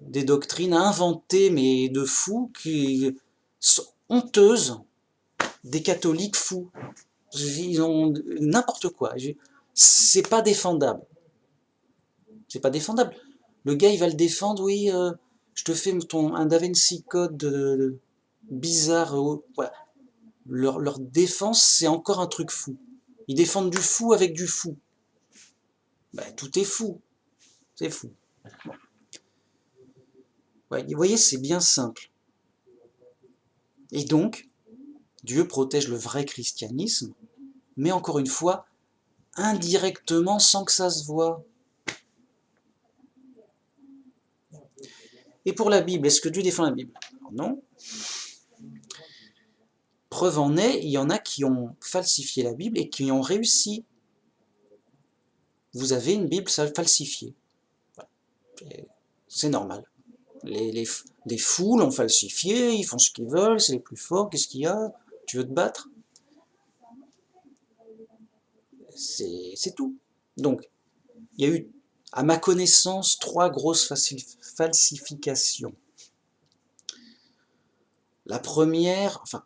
des doctrines inventées, mais de fous, qui sont honteuses, des catholiques fous. Ils ont n'importe quoi. C'est pas défendable. C'est pas défendable. Le gars, il va le défendre, oui, je te fais un Da Vinci Code bizarre. Voilà. Leur défense, c'est encore un truc fou. Ils défendent du fou avec du fou. Ben, tout est fou. C'est fou. Bon. Ouais, vous voyez, c'est bien simple. Et donc, Dieu protège le vrai christianisme, mais encore une fois, indirectement, sans que ça se voie. Et pour la Bible, est-ce que Dieu défend la Bible? Non. Preuve en est, il y en a qui ont falsifié la Bible et qui ont réussi. Vous avez une Bible falsifiée. C'est normal. Les fous l'ont falsifié, ils font ce qu'ils veulent, c'est les plus forts, qu'est-ce qu'il y a? Tu veux te battre? C'est tout. Donc, il y a eu, à ma connaissance, 3 grosses falsifications. La première, enfin,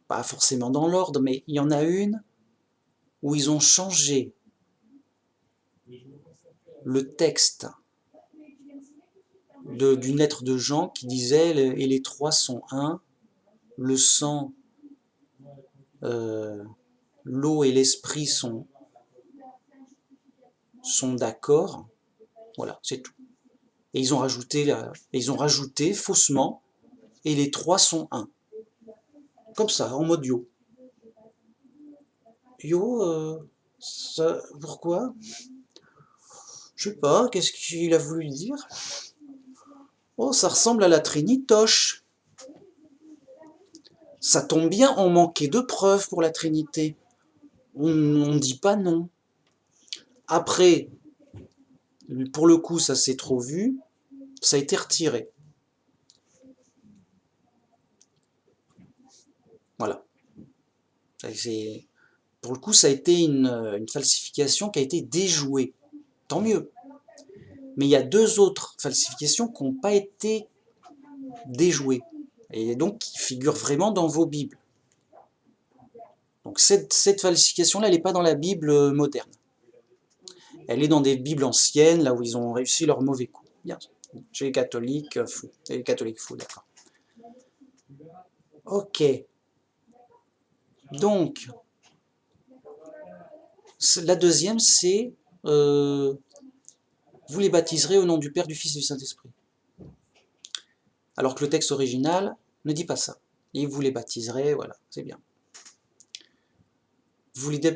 pas forcément dans l'ordre, mais il y en a une où ils ont changé le texte d'une lettre de Jean qui disait et les trois sont un, le sang, l'eau et l'esprit sont d'accord. Voilà, c'est tout. Et ils ont rajouté faussement et les trois sont un. Comme ça, en mode yo. Yo, ça, pourquoi? Je sais pas, qu'est-ce qu'il a voulu dire? Oh, ça ressemble à la Trinitoche. Ça tombe bien, on manquait de preuves pour la Trinité. On dit pas non. Après, pour le coup, ça s'est trop vu, ça a été retiré. Voilà. Pour le coup, ça a été une falsification qui a été déjouée. Tant mieux. Mais il y a deux autres falsifications qui n'ont pas été déjouées. Et donc qui figurent vraiment dans vos Bibles. Donc cette falsification-là, elle n'est pas dans la Bible moderne. Elle est dans des Bibles anciennes, là où ils ont réussi leur mauvais coup. Bien. Chez les catholiques, fous. Les catholiques fous, d'accord. Ok. Donc, la deuxième, c'est vous les baptiserez au nom du Père, du Fils et du Saint-Esprit. Alors que le texte original ne dit pas ça. Et vous les baptiserez, voilà, c'est bien.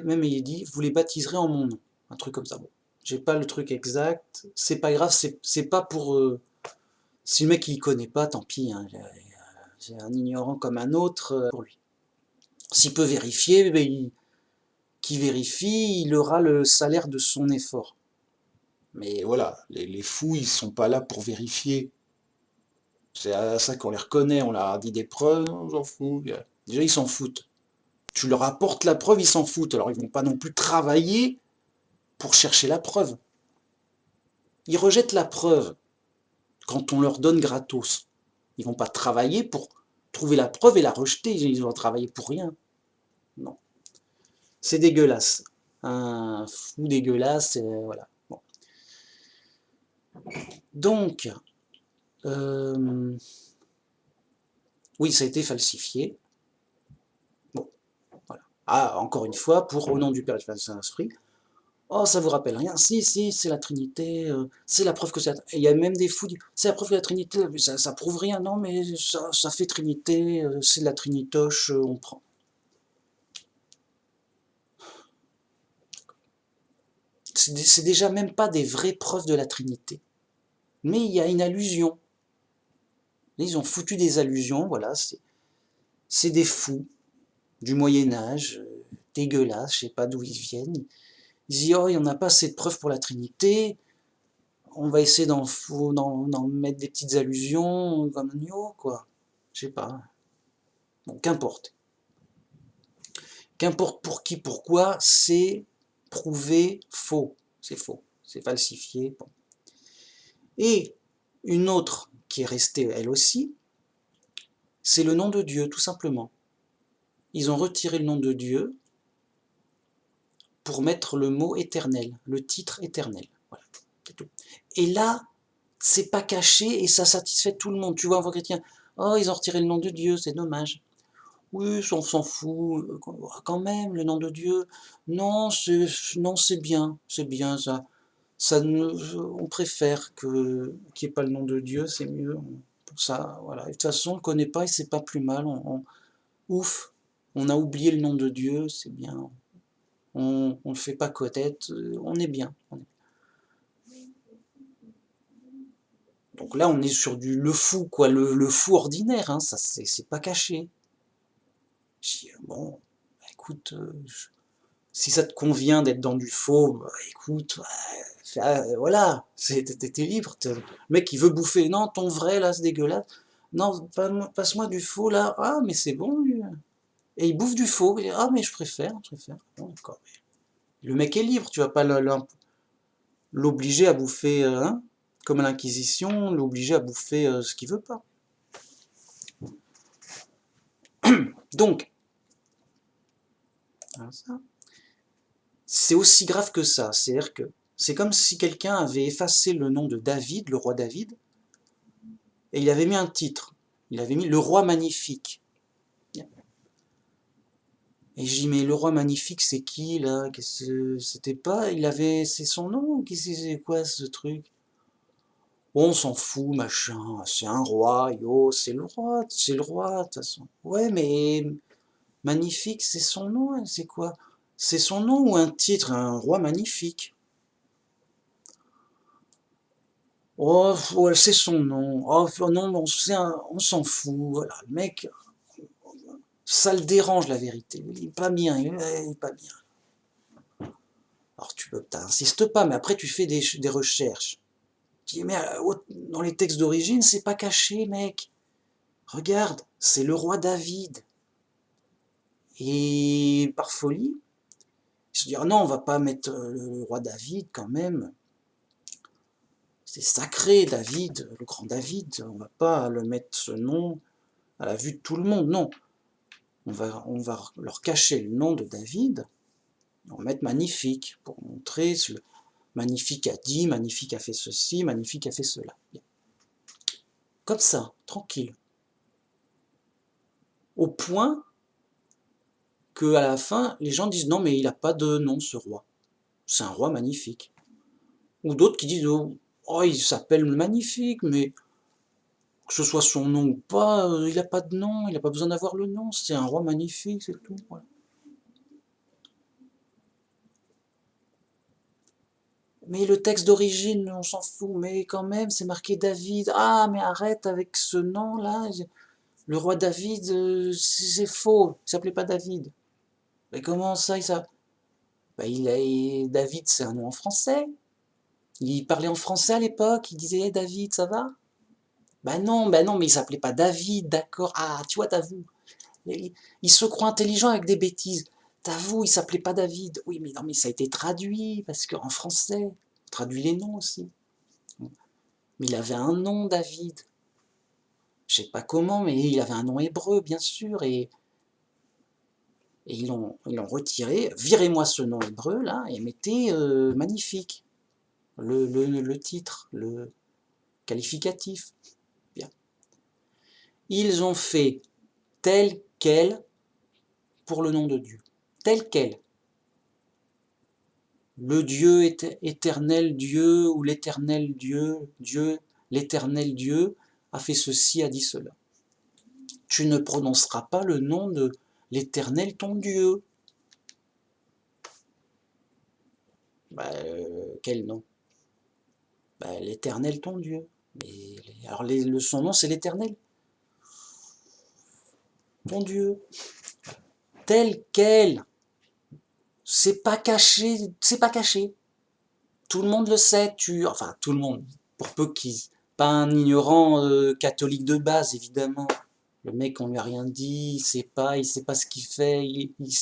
Même il dit, vous les baptiserez en mon nom. Un truc comme ça. Bon, j'ai pas le truc exact. C'est pas grave, c'est pas pour... si le mec il connaît pas, tant pis. Hein, c'est un ignorant comme un autre pour lui. S'il peut vérifier, ben, qui vérifie, il aura le salaire de son effort. Mais voilà, les fous, ils sont pas là pour vérifier. C'est à ça qu'on les reconnaît, on leur a dit des preuves, on s'en fout. Déjà, ils s'en foutent. Tu leur apportes la preuve, ils s'en foutent. Alors, ils vont pas non plus travailler pour chercher la preuve. Ils rejettent la preuve quand on leur donne gratos. Ils vont pas travailler pour trouver la preuve et la rejeter. Ils vont travailler pour rien. Non. C'est dégueulasse. Un fou dégueulasse, voilà. Bon. Donc, oui, ça a été falsifié. Bon, voilà. Ah, encore une fois, pour au nom du Père et du Saint-Esprit. Oh, ça vous rappelle rien? Si, c'est la Trinité, c'est la preuve que c'est... Il y a même des fous qui disent, c'est la preuve que la Trinité, ça prouve rien, non, mais ça fait Trinité, c'est la Trinitoche, on prend. C'est déjà même pas des vraies preuves de la Trinité. Mais il y a une allusion. Ils ont foutu des allusions, voilà, c'est des fous du Moyen-Âge, dégueulasses, je sais pas d'où ils viennent. Ils disent, oh, il n'y en a pas assez de preuves pour la Trinité, on va essayer d'en mettre des petites allusions comme Nio, quoi. Je sais pas. Bon, qu'importe. Qu'importe pour qui, pourquoi, c'est prouvé faux. C'est faux. C'est falsifié. Bon. Et une autre qui est restée, elle aussi, c'est le nom de Dieu, tout simplement. Ils ont retiré le nom de Dieu pour mettre le mot éternel, le titre éternel. Voilà, c'est tout. Et là, c'est pas caché et ça satisfait tout le monde. Tu vois, un vrai chrétien, oh, ils ont retiré le nom de Dieu, c'est dommage. Oui, on s'en fout, quand même, le nom de Dieu. Non, c'est bien, ça. On préfère qu'il n'y ait pas le nom de Dieu, c'est mieux. Ça, voilà. Et de toute façon, on ne le connaît pas et c'est pas plus mal. Ouf, on a oublié le nom de Dieu, c'est bien. On ne le fait pas connaître, on est bien. Donc là, on est sur le fou, quoi, le fou ordinaire, hein, ça, c'est pas caché. Bon, écoute, si ça te convient d'être dans du faux, bah, écoute, voilà, t'es libre. Le mec, il veut bouffer, non, ton vrai, là, c'est dégueulasse. Non, passe-moi du faux, là. Ah, mais c'est bon, lui. Et il bouffe du faux. Ah, mais je préfère. Bon, d'accord. Le mec est libre, tu vas pas l'obliger à bouffer, hein, comme à l'Inquisition, l'obliger à bouffer ce qu'il veut pas. Donc, c'est aussi grave que ça. C'est-à-dire que c'est comme si quelqu'un avait effacé le nom de David, le roi David, et il avait mis un titre. Il avait mis le roi magnifique. Et je dis, mais le roi magnifique, c'est qui là? C'était pas. C'est son nom? C'est quoi ce truc? Bon, on s'en fout, machin. C'est un roi, yo, c'est le roi, de toute façon. Ouais, mais magnifique, c'est son nom, hein, c'est quoi? C'est son nom ou un titre, un roi magnifique? Oh, ouais, c'est son nom. Oh, non, on s'en fout. Voilà, le mec, ça le dérange la vérité. Il est pas bien, il est pas bien. Alors t'insistes pas, mais après tu fais des recherches. Tu dis, mais dans les textes d'origine, c'est pas caché, mec. Regarde, c'est le roi David. Et par folie, ils se disent, ah non, on va pas mettre le roi David quand même. C'est sacré, David, le grand David. On va pas le mettre ce nom à la vue de tout le monde, non. On va leur cacher le nom de David, on va mettre magnifique, pour montrer ce magnifique a dit, magnifique a fait ceci, magnifique a fait cela. Bien. Comme ça, tranquille. Au point que à la fin, les gens disent non mais il n'a pas de nom ce roi. C'est un roi magnifique. Ou d'autres qui disent oh il s'appelle magnifique, mais que ce soit son nom ou pas, il n'a pas de nom, il n'a pas besoin d'avoir le nom, c'est un roi magnifique, c'est tout. Voilà. Mais le texte d'origine, on s'en fout, mais quand même, c'est marqué David. Ah, mais arrête avec ce nom-là. Le roi David, c'est faux, il s'appelait pas David. Mais comment ça, bah, David, c'est un nom en français. Il parlait en français à l'époque, il disait hey, David, ça va? Bah non, mais il s'appelait pas David, d'accord. Ah, tu vois, t'avoues. Il se croit intelligent avec des bêtises. T'avoues, il s'appelait pas David. Oui, mais non, mais ça a été traduit, parce qu'en français, on traduit les noms aussi. Mais il avait un nom, David. Je sais pas comment, mais il avait un nom hébreu, bien sûr, et ils l'ont retiré. Virez-moi ce nom hébreu, là, et mettez magnifique, le titre, le qualificatif. Bien. Ils ont fait tel quel pour le nom de Dieu. Tel quel. Le Dieu éternel Dieu, ou l'éternel Dieu, l'éternel Dieu, a fait ceci, a dit cela. Tu ne prononceras pas le nom de l'éternel ton Dieu. Bah, quel nom? Bah, l'éternel ton Dieu. Alors son nom c'est l'éternel ton Dieu. Tel quel. C'est pas caché, c'est pas caché. Tout le monde le sait, enfin tout le monde, pour peu qu'il... Pas un ignorant catholique de base, évidemment. Le mec, on lui a rien dit, il sait pas ce qu'il fait, il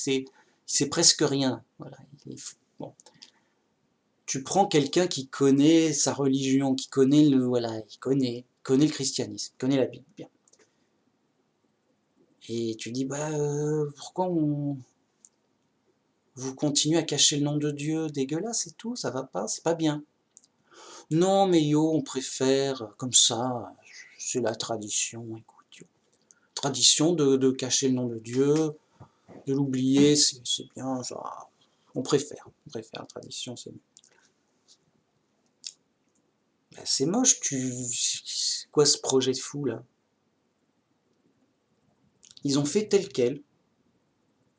sait presque rien. Voilà, bon. Tu prends quelqu'un qui connaît sa religion, qui connaît il connaît le christianisme, connaît la Bible, bien. Et tu dis, bah, pourquoi vous continuez à cacher le nom de Dieu, dégueulasse et tout, ça va pas, c'est pas bien. Non, mais yo, on préfère, comme ça, c'est la tradition, écoute, yo. Tradition de cacher le nom de Dieu, de l'oublier, c'est bien, genre, on préfère la tradition, c'est mieux. Ben, c'est moche, c'est quoi ce projet de fou, là? Ils ont fait tel quel,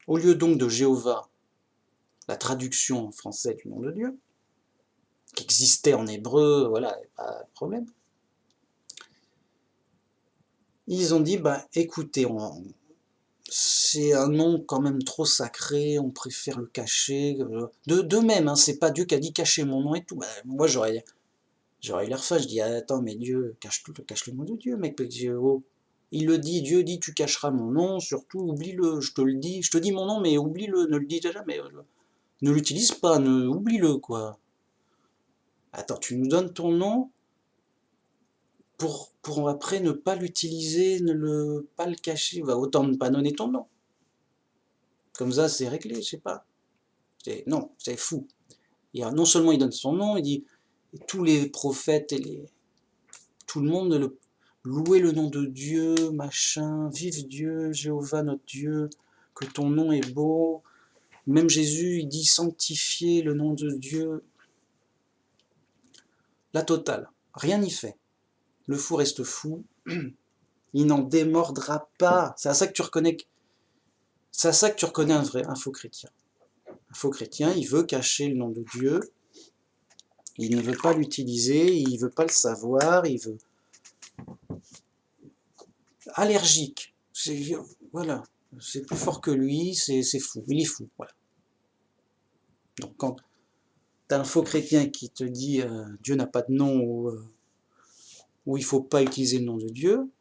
au lieu donc de Jéhovah, la traduction en français du nom de Dieu, qui existait en hébreu, voilà, pas de problème. Ils ont dit, bah écoutez, c'est un nom quand même trop sacré, on préfère le cacher. D'eux-mêmes, hein, c'est pas Dieu qui a dit cacher mon nom et tout. Bah, moi j'aurais l'air fâche, je dis attends mais Dieu, cache le nom de Dieu, mec, oh. Il le dit, Dieu dit tu cacheras mon nom, surtout oublie-le, je te le dis, je te dis mon nom mais oublie-le, ne le dis jamais, ne l'utilise pas, oublie-le quoi. Attends, tu nous donnes ton nom pour après ne pas l'utiliser, pas le cacher, va autant ne pas donner ton nom. Comme ça, c'est réglé, je sais pas. Non, c'est fou. Non seulement il donne son nom, il dit tous les prophètes tout le monde louer le nom de Dieu, machin, vive Dieu, Jéhovah notre Dieu, que ton nom est beau. Même Jésus, il dit sanctifier le nom de Dieu. La totale, rien n'y fait. Le fou reste fou, il n'en démordra pas. C'est à ça que tu reconnais un faux chrétien. Un faux chrétien, il veut cacher le nom de Dieu, Il ne veut pas l'utiliser, il ne veut pas le savoir, il veut... Allergique. Voilà. C'est plus fort que lui, c'est fou. Il est fou. Voilà. Donc quand tu as un faux chrétien qui te dit Dieu n'a pas de nom ou il ne faut pas utiliser le nom de Dieu,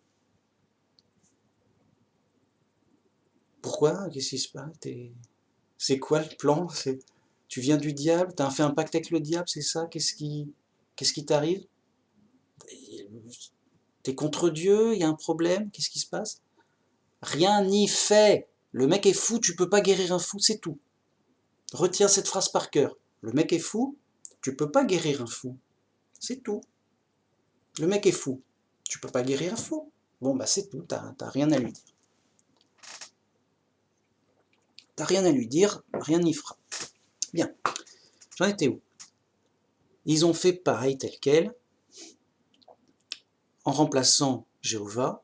pourquoi? Qu'est-ce qui se passe? C'est quoi le plan? Tu viens du diable? Tu as fait un pacte avec le diable, c'est ça? Qu'est-ce qui t'arrive? T'es contre Dieu? Il y a un problème? Qu'est-ce qui se passe? Rien n'y fait. Le mec est fou, tu peux pas guérir un fou, c'est tout. Retiens cette phrase par cœur. Le mec est fou, tu peux pas guérir un fou. C'est tout. Le mec est fou, tu peux pas guérir un fou. Bon bah c'est tout, t'as rien à lui dire. T'as rien à lui dire, rien n'y fera. Bien. J'en étais où? Ils ont fait pareil tel quel, en remplaçant Jéhovah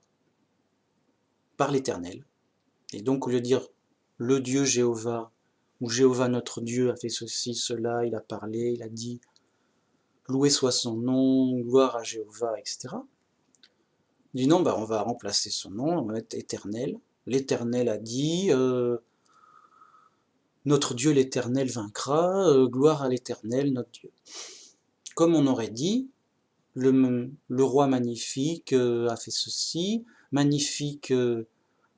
par l'Éternel. Et donc au lieu de dire le Dieu Jéhovah, ou Jéhovah notre Dieu a fait ceci, cela, il a parlé, il a dit loué soit son nom, gloire à Jéhovah, etc. Il dit non, bah on va remplacer son nom, on va mettre Éternel. L'Éternel a dit notre Dieu l'Éternel vaincra, gloire à l'Éternel notre Dieu. Comme on aurait dit, le roi magnifique a fait ceci, magnifique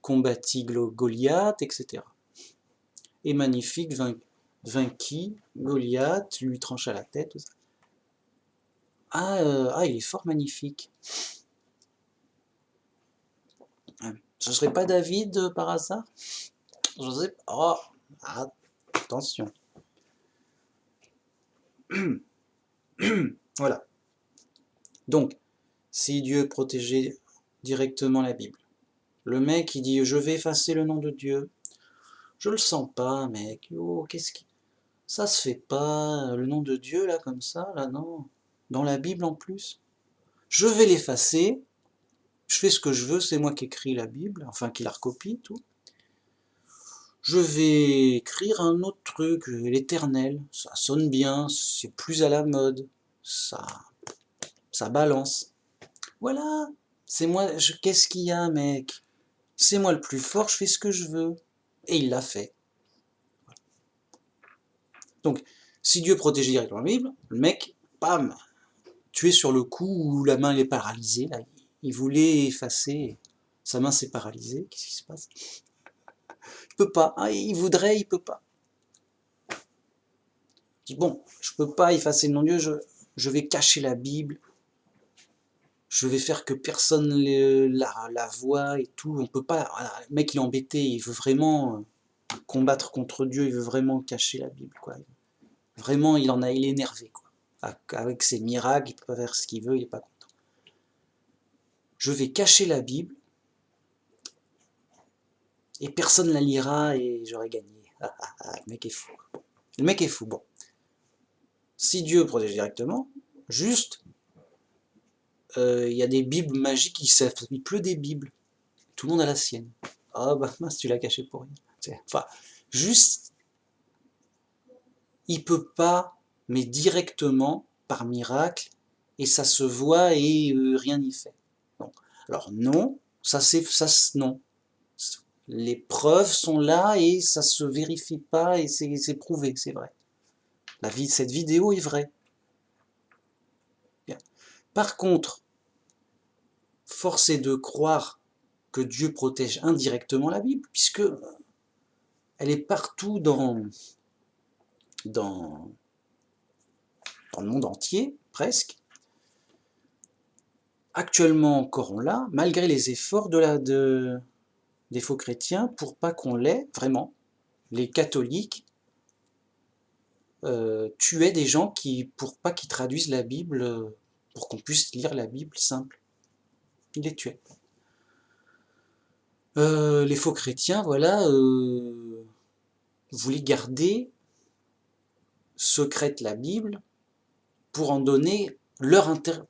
combattit Goliath, etc. Et magnifique vainquit Goliath, lui trancha la tête. Tout ça. Il est fort magnifique. Ce serait pas David par hasard? Je sais pas. Oh, attention. Voilà. Donc, si Dieu protégeait directement la Bible, le mec il dit je vais effacer le nom de Dieu, je le sens pas mec, oh qu'est-ce qui... Ça se fait pas, le nom de Dieu là comme ça, là non, dans la Bible en plus. Je vais l'effacer, je fais ce que je veux, c'est moi qui écris la Bible, enfin qui la recopie, tout. Je vais écrire un autre truc, l'Éternel, ça sonne bien, c'est plus à la mode, ça balance. Voilà, c'est moi, qu'est-ce qu'il y a mec? C'est moi le plus fort, je fais ce que je veux. Et il l'a fait. Donc, si Dieu protégeait directement la Bible, le mec, bam, tué sur le coup où la main elle est paralysée, là, il voulait effacer, sa main s'est paralysée, qu'est-ce qui se passe? Il peut pas, il voudrait, il peut pas. Il dit bon, je peux pas effacer le nom de Dieu, je vais cacher la Bible, je vais faire que personne la voie et tout, on peut pas, voilà, le mec il est embêté, il veut vraiment combattre contre Dieu, il veut vraiment cacher la Bible, quoi. Vraiment, il est énervé, quoi. Avec ses miracles, il peut pas faire ce qu'il veut, il est pas content. Je vais cacher la Bible, et personne la lira, et j'aurai gagné. Le mec est fou. Le mec est fou, bon. Si Dieu protège directement, juste, il y a des Bibles magiques, il pleut des Bibles. Tout le monde a la sienne. Ah bah mince, tu l'as caché pour rien. Enfin, juste, il peut pas, mais directement, par miracle, et ça se voit et rien n'y fait. Bon. Alors non, non. Les preuves sont là et ça se vérifie pas et c'est prouvé, c'est vrai. Cette vidéo est vraie. Bien. Par contre, force est de croire que Dieu protège indirectement la Bible, puisque elle est partout dans le monde entier, presque. Actuellement encore on l'a, malgré les efforts des faux chrétiens pour pas qu'on l'ait, vraiment. Les catholiques tuaient des gens pour pas qu'ils traduisent la Bible, pour qu'on puisse lire la Bible simple. Ils les tuaient. Les faux chrétiens, voilà, voulaient garder secrète la Bible pour en donner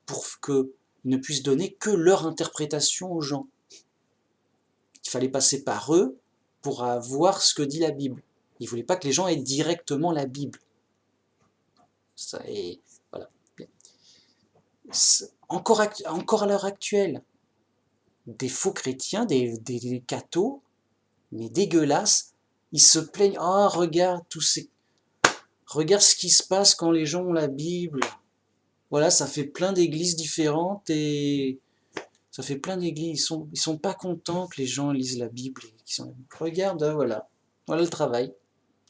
pour qu'ils ne puissent donner que leur interprétation aux gens. Il fallait passer par eux pour voir ce que dit la Bible. Ils ne voulaient pas que les gens aient directement la Bible. Ça, et voilà. encore à l'heure actuelle, des faux chrétiens, des cathos, mais dégueulasses, ils se plaignent, oh regarde regarde ce qui se passe quand les gens ont la Bible. Voilà, ça fait plein d'églises différentes et ça fait plein d'églises. Ils sont pas contents que les gens lisent la Bible. Regarde, voilà, voilà le travail.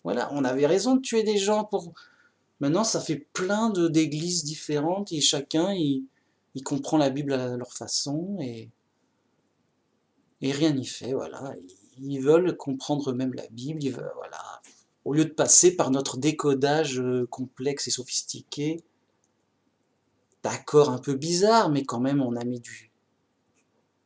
Voilà, on avait raison de tuer des gens pour. Maintenant, ça fait plein d'églises différentes et chacun il comprend la Bible à leur façon et rien n'y fait. Voilà, ils veulent comprendre même la Bible. Ils veulent, voilà, au lieu de passer par notre décodage complexe et sophistiqué, d'accord, un peu bizarre, mais quand même, on a mis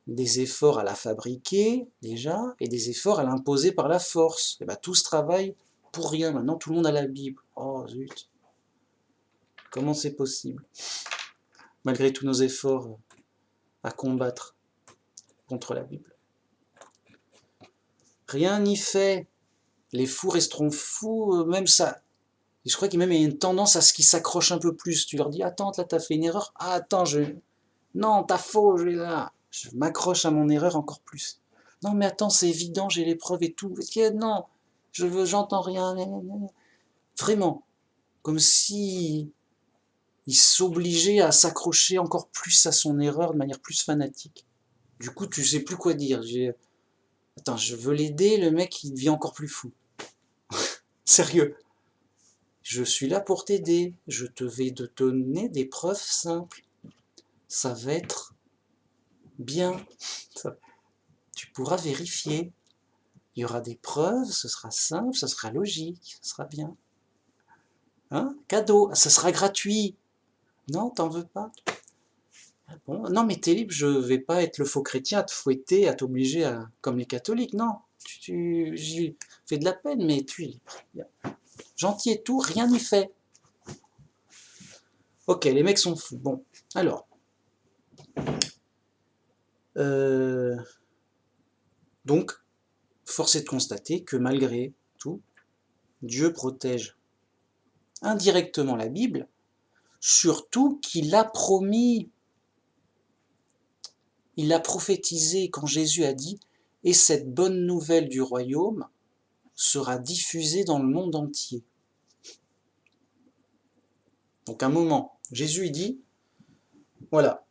des efforts à la fabriquer, déjà, et des efforts à l'imposer par la force. Et ben, tout ce travail pour rien. Maintenant, tout le monde a la Bible. Oh, zut. Comment c'est possible? Malgré tous nos efforts à combattre contre la Bible. Rien n'y fait. Les fous resteront fous, même ça. Et je crois qu'il y a même une tendance à ce qu'ils s'accrochent un peu plus. Tu leur dis, attends, là, t'as fait une erreur. Ah, attends, non, t'as faux, je m'accroche à mon erreur encore plus. Non, mais attends, c'est évident, j'ai les preuves et tout. Non, j'entends rien. Vraiment, comme si il s'obligeait à s'accrocher encore plus à son erreur de manière plus fanatique. Du coup, tu sais plus quoi dire. Attends, je veux l'aider, le mec, il devient encore plus fou. Sérieux. Je suis là pour t'aider. Je te vais te donner des preuves simples. Ça va être bien. Tu pourras vérifier. Il y aura des preuves, ce sera simple, ce sera logique, ce sera bien. Hein? Cadeau, ce sera gratuit. Non, t'en veux pas? Ah bon, non, mais t'es libre, je vais pas être le faux chrétien à te fouetter, à t'obliger à. Comme les catholiques, non. J'y fais de la peine, mais tu es libre. Gentil et tout, rien n'y fait. Ok, les mecs sont fous. Bon, alors. Donc, force est de constater que malgré tout, Dieu protège indirectement la Bible, surtout qu'il a promis, il a prophétisé quand Jésus a dit « Et cette bonne nouvelle du royaume sera diffusée dans le monde entier. » Donc à un moment, Jésus il dit « Voilà,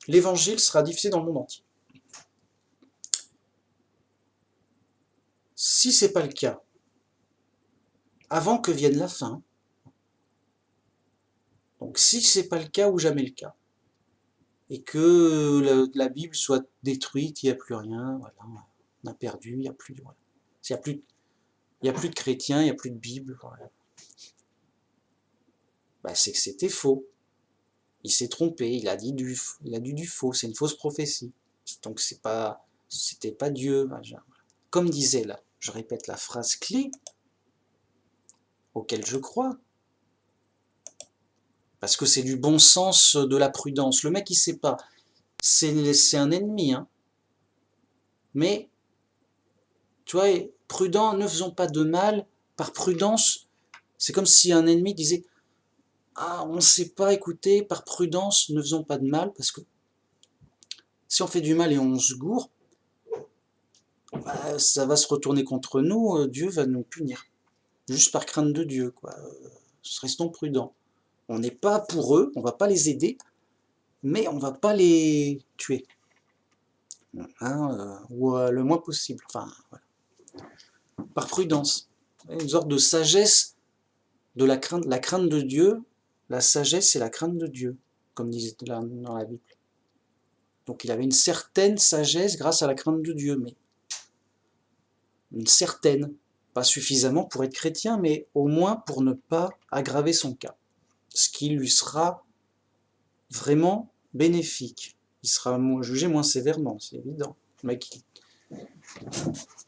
l'évangile sera diffusé dans le monde entier. » Si ce n'est pas le cas, avant que vienne la fin, donc si ce n'est pas le cas ou jamais le cas, et que la Bible soit détruite, il n'y a plus rien, voilà, on a perdu, il n'y a plus, voilà. Il n'y a plus de chrétiens, il n'y a plus de Bible, voilà. Bah, c'est que c'était faux. Il s'est trompé, il a dit du faux, c'est une fausse prophétie. Donc c'était pas Dieu. Comme disait là, je répète la phrase clé auquel je crois, parce que c'est du bon sens, de la prudence. Le mec il sait pas, c'est un ennemi, hein. Mais tu vois, prudent, ne faisons pas de mal par prudence. C'est comme si un ennemi disait ah, on ne sait pas, écoutez, par prudence, ne faisons pas de mal, parce que si on fait du mal et on se gourre, bah, ça va se retourner contre nous, Dieu va nous punir. Juste par crainte de Dieu, quoi. Restons prudents. On n'est pas pour eux, on va pas les aider, mais on va pas les tuer. Hein, ou le moins possible. Enfin, voilà. Par prudence. Une sorte de sagesse de la crainte de Dieu. La sagesse, c'est la crainte de Dieu, comme disait dans la Bible. Donc il avait une certaine sagesse grâce à la crainte de Dieu, mais une certaine, pas suffisamment pour être chrétien, mais au moins pour ne pas aggraver son cas, ce qui lui sera vraiment bénéfique. Il sera jugé moins sévèrement, c'est évident. Le mec,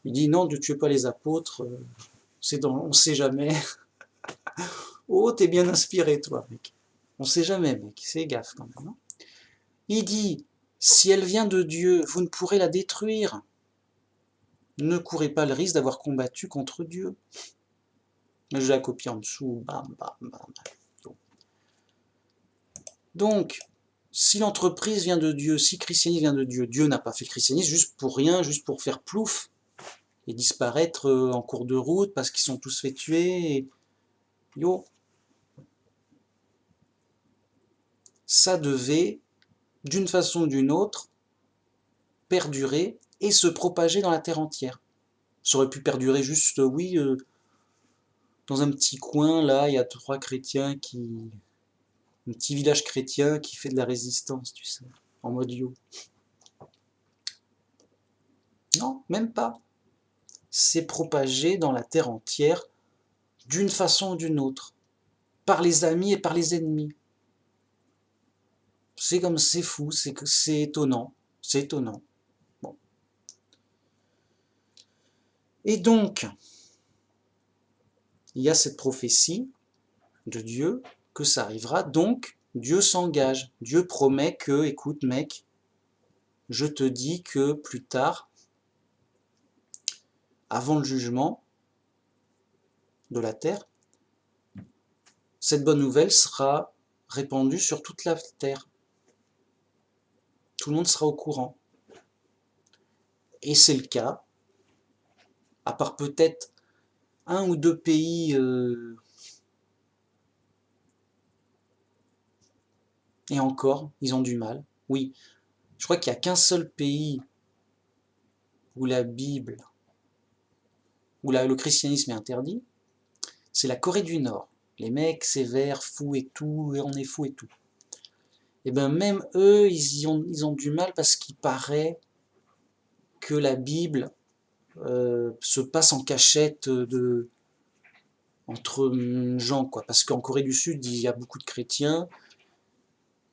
il dit non, ne tuez pas les apôtres, on ne sait jamais. Oh, t'es bien inspiré, toi, mec. On ne sait jamais, mec, c'est gaffe quand même. Non, il dit, si elle vient de Dieu, vous ne pourrez la détruire. Ne courez pas le risque d'avoir combattu contre Dieu. Je la copie en dessous, bam, bam, bam. Donc, Si l'entreprise vient de Dieu, si le christianisme vient de Dieu, Dieu n'a pas fait le christianisme juste pour rien, juste pour faire plouf et disparaître en cours de route parce qu'ils sont tous fait tuer. Et... Yo, ça devait, d'une façon ou d'une autre, perdurer et se propager dans la terre entière. Ça aurait pu perdurer juste, oui, dans un petit coin, là, il y a 3 chrétiens qui... Un petit village chrétien qui fait de la résistance, tu sais, en mode yo. Non, même pas. C'est propagé dans la terre entière d'une façon ou d'une autre, par les amis et par les ennemis. C'est comme c'est fou, c'est étonnant, c'est étonnant. Bon. Et donc, il y a cette prophétie de Dieu que ça arrivera, donc Dieu s'engage, Dieu promet que, écoute mec, je te dis que plus tard, avant le jugement de la terre, cette bonne nouvelle sera répandue sur toute la terre. Tout le monde sera au courant. Et c'est le cas, à part peut-être 1 ou 2 pays et encore, ils ont du mal. Oui, je crois qu'il n'y a qu'un seul pays où la Bible, où le christianisme est interdit, c'est la Corée du Nord. Les mecs sévères, fous et tout, et on est fous et tout. Et bien même eux, ils ont du mal parce qu'il paraît que la Bible se passe en cachette entre gens, quoi. Parce qu'en Corée du Sud, il y a beaucoup de chrétiens,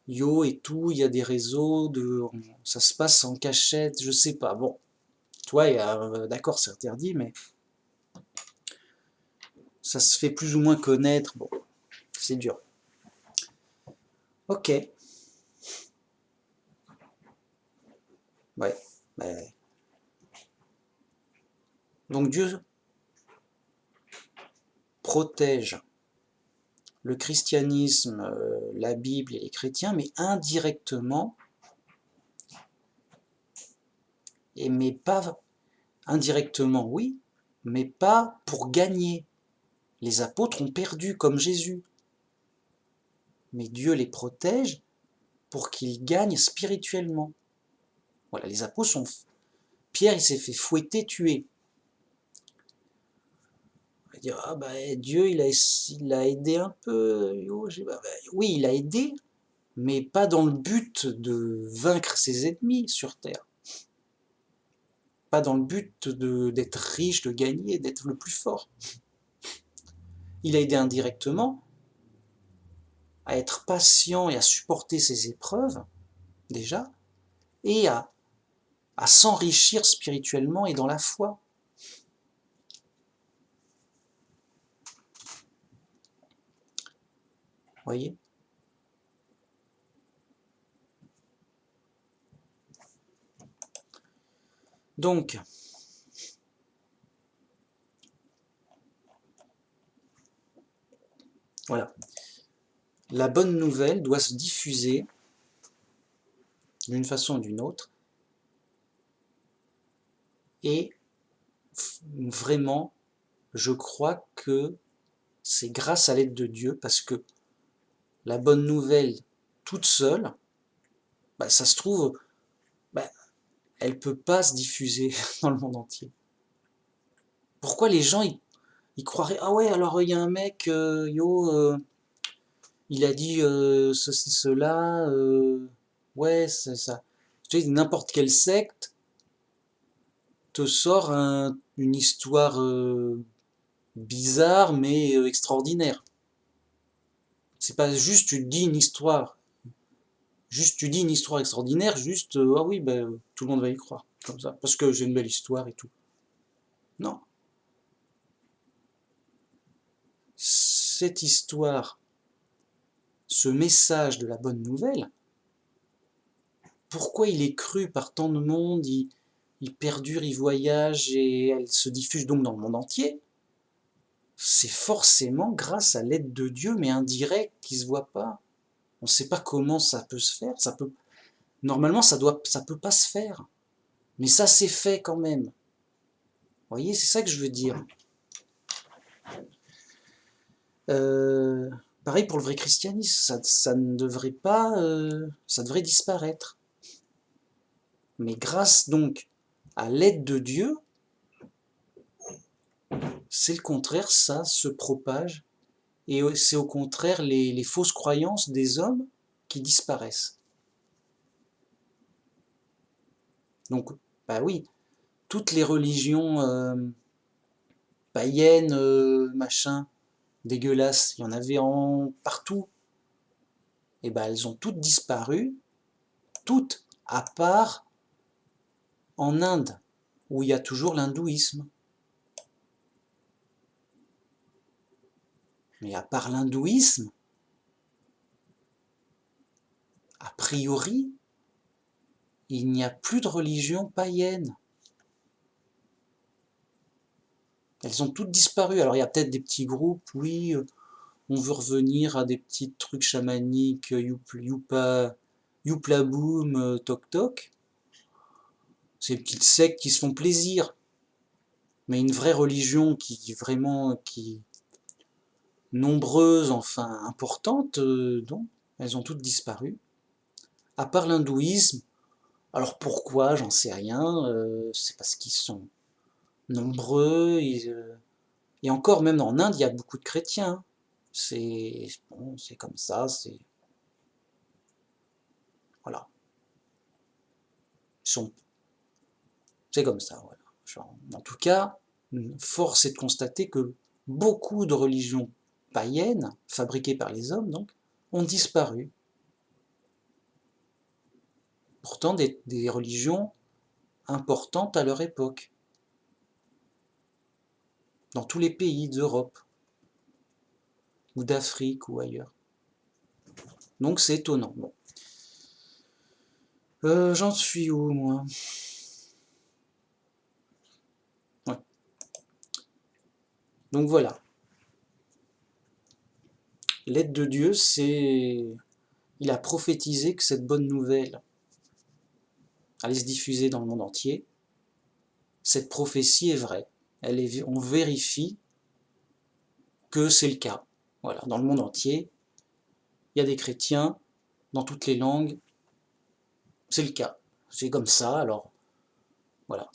yo et tout, il y a des réseaux, ça se passe en cachette, je sais pas. Bon, toi, d'accord, c'est interdit, mais ça se fait plus ou moins connaître. Bon, c'est dur. Ok. Ouais. Ouais. Donc Dieu protège le christianisme, la Bible et les chrétiens, mais indirectement, mais pas indirectement, oui, mais pas pour gagner. Les apôtres ont perdu comme Jésus, mais Dieu les protège pour qu'ils gagnent spirituellement. Voilà, les apôtres sont... Pierre, il s'est fait fouetter, tuer. On va dire, ah bah Dieu, il a aidé un peu. Oui, il a aidé, mais pas dans le but de vaincre ses ennemis sur Terre. Pas dans le but d'être riche, de gagner, d'être le plus fort. Il a aidé indirectement à être patient et à supporter ses épreuves, déjà, et à s'enrichir spirituellement et dans la foi. Voyez ? Donc, voilà. La bonne nouvelle doit se diffuser d'une façon ou d'une autre. Et vraiment, je crois que c'est grâce à l'aide de Dieu, parce que la bonne nouvelle toute seule, bah, ça se trouve, bah, elle ne peut pas se diffuser dans le monde entier. Pourquoi les gens, ils croiraient, ah ouais, alors il y a un mec, il a dit ceci, cela, ouais, c'est ça. Tu sais, n'importe quelle secte te sort une histoire bizarre, mais extraordinaire. C'est pas juste tu dis une histoire, juste tu dis une histoire extraordinaire, juste ah oui, ben, tout le monde va y croire, comme ça, parce que j'ai une belle histoire et tout. Non. Cette histoire, ce message de la bonne nouvelle, pourquoi il est cru par tant de monde, il perdure, il voyage et elle se diffuse donc dans le monde entier, c'est forcément grâce à l'aide de Dieu, mais indirect, qui se voit pas. On ne sait pas comment ça peut se faire. Normalement, ça peut pas se faire. Mais ça s'est fait quand même. Vous voyez, c'est ça que je veux dire. Pareil pour le vrai christianisme, ça ne devrait pas, ça devrait disparaître. Mais grâce donc à l'aide de Dieu, c'est le contraire, ça se propage, et c'est au contraire les fausses croyances des hommes qui disparaissent. Donc, bah oui, toutes les religions païennes, machin, dégueulasses, il y en avait partout, et ben elles ont toutes disparu, toutes, à part en Inde, où il y a toujours l'hindouisme. Mais à part l'hindouisme, a priori, il n'y a plus de religion païenne. Elles ont toutes disparu. Alors il y a peut-être des petits groupes, oui, on veut revenir à des petits trucs chamaniques, youpla boum, toc toc. Ces petites sectes qui se font plaisir. Mais une vraie religion qui nombreuse, enfin importante, non, elles ont toutes disparu. À part l'hindouisme, alors pourquoi, j'en sais rien, c'est parce qu'ils sont nombreux, et encore même en Inde, il y a beaucoup de chrétiens. C'est bon, c'est comme ça, voilà. C'est comme ça, voilà. En tout cas, force est de constater que beaucoup de religions païennes, fabriquées par les hommes donc, ont disparu. Pourtant des religions importantes à leur époque, dans tous les pays d'Europe, ou d'Afrique, ou ailleurs. Donc c'est étonnant. Bon. J'en suis où, moi? Ouais. Donc voilà. L'aide de Dieu, c'est... Il a prophétisé que cette bonne nouvelle allait se diffuser dans le monde entier. Cette prophétie est vraie. On vérifie que c'est le cas. Voilà, dans le monde entier, il y a des chrétiens, dans toutes les langues, c'est le cas. C'est comme ça, alors voilà,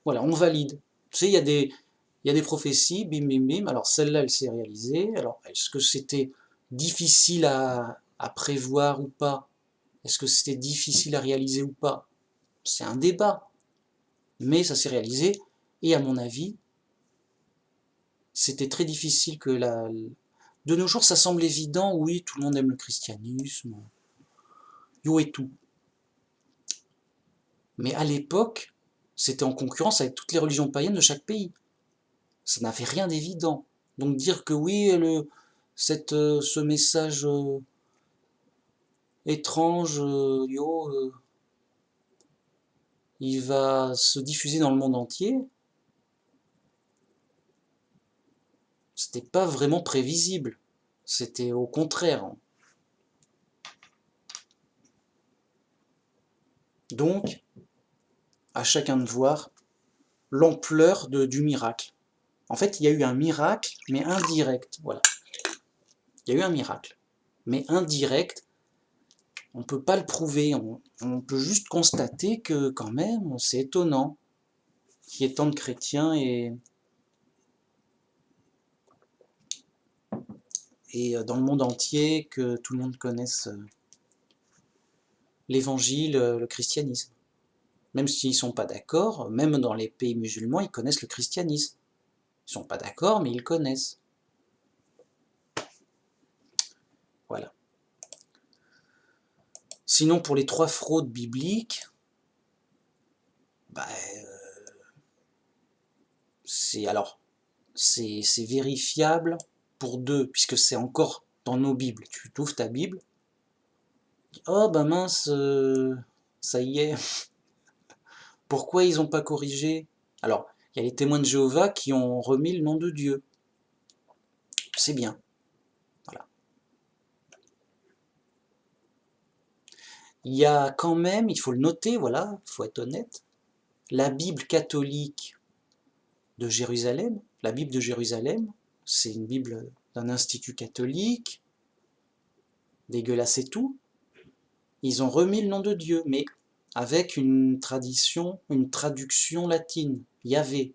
voilà, on valide. Tu sais, il y a des prophéties, bim bim bim, alors celle-là, elle s'est réalisée, alors est-ce que c'était difficile à prévoir ou pas? Est-ce que c'était difficile à réaliser ou pas? C'est un débat, mais ça s'est réalisé, et à mon avis, c'était très difficile que De nos jours, ça semble évident, oui, tout le monde aime le christianisme, yo et tout. Mais à l'époque, c'était en concurrence avec toutes les religions païennes de chaque pays. Ça n'avait rien d'évident. Donc dire que oui, ce message étrange, il va se diffuser dans le monde entier, c'était pas vraiment prévisible. C'était au contraire. Donc, à chacun de voir l'ampleur du miracle. En fait, il y a eu un miracle, mais indirect. Voilà. Il y a eu un miracle, mais indirect. On ne peut pas le prouver. On peut juste constater que, quand même, c'est étonnant qu'il y ait tant de chrétiens et dans le monde entier que tout le monde connaisse l'évangile, le christianisme. Même s'ils ne sont pas d'accord, même dans les pays musulmans, ils connaissent le christianisme. Ils ne sont pas d'accord, mais ils le connaissent. Voilà. Sinon, pour les 3 fraudes bibliques, bah, c'est vérifiable pour 2, puisque c'est encore dans nos Bibles. Tu ouvres ta Bible, oh bah mince, ça y est, pourquoi ils n'ont pas corrigé? Alors, il y a les témoins de Jéhovah qui ont remis le nom de Dieu. C'est bien. Voilà. Il y a quand même, il faut le noter, voilà, il faut être honnête, la Bible catholique de Jérusalem. La Bible de Jérusalem, c'est une Bible d'un institut catholique, dégueulasse et tout. Ils ont remis le nom de Dieu, mais avec une tradition, une traduction latine, Yahvé.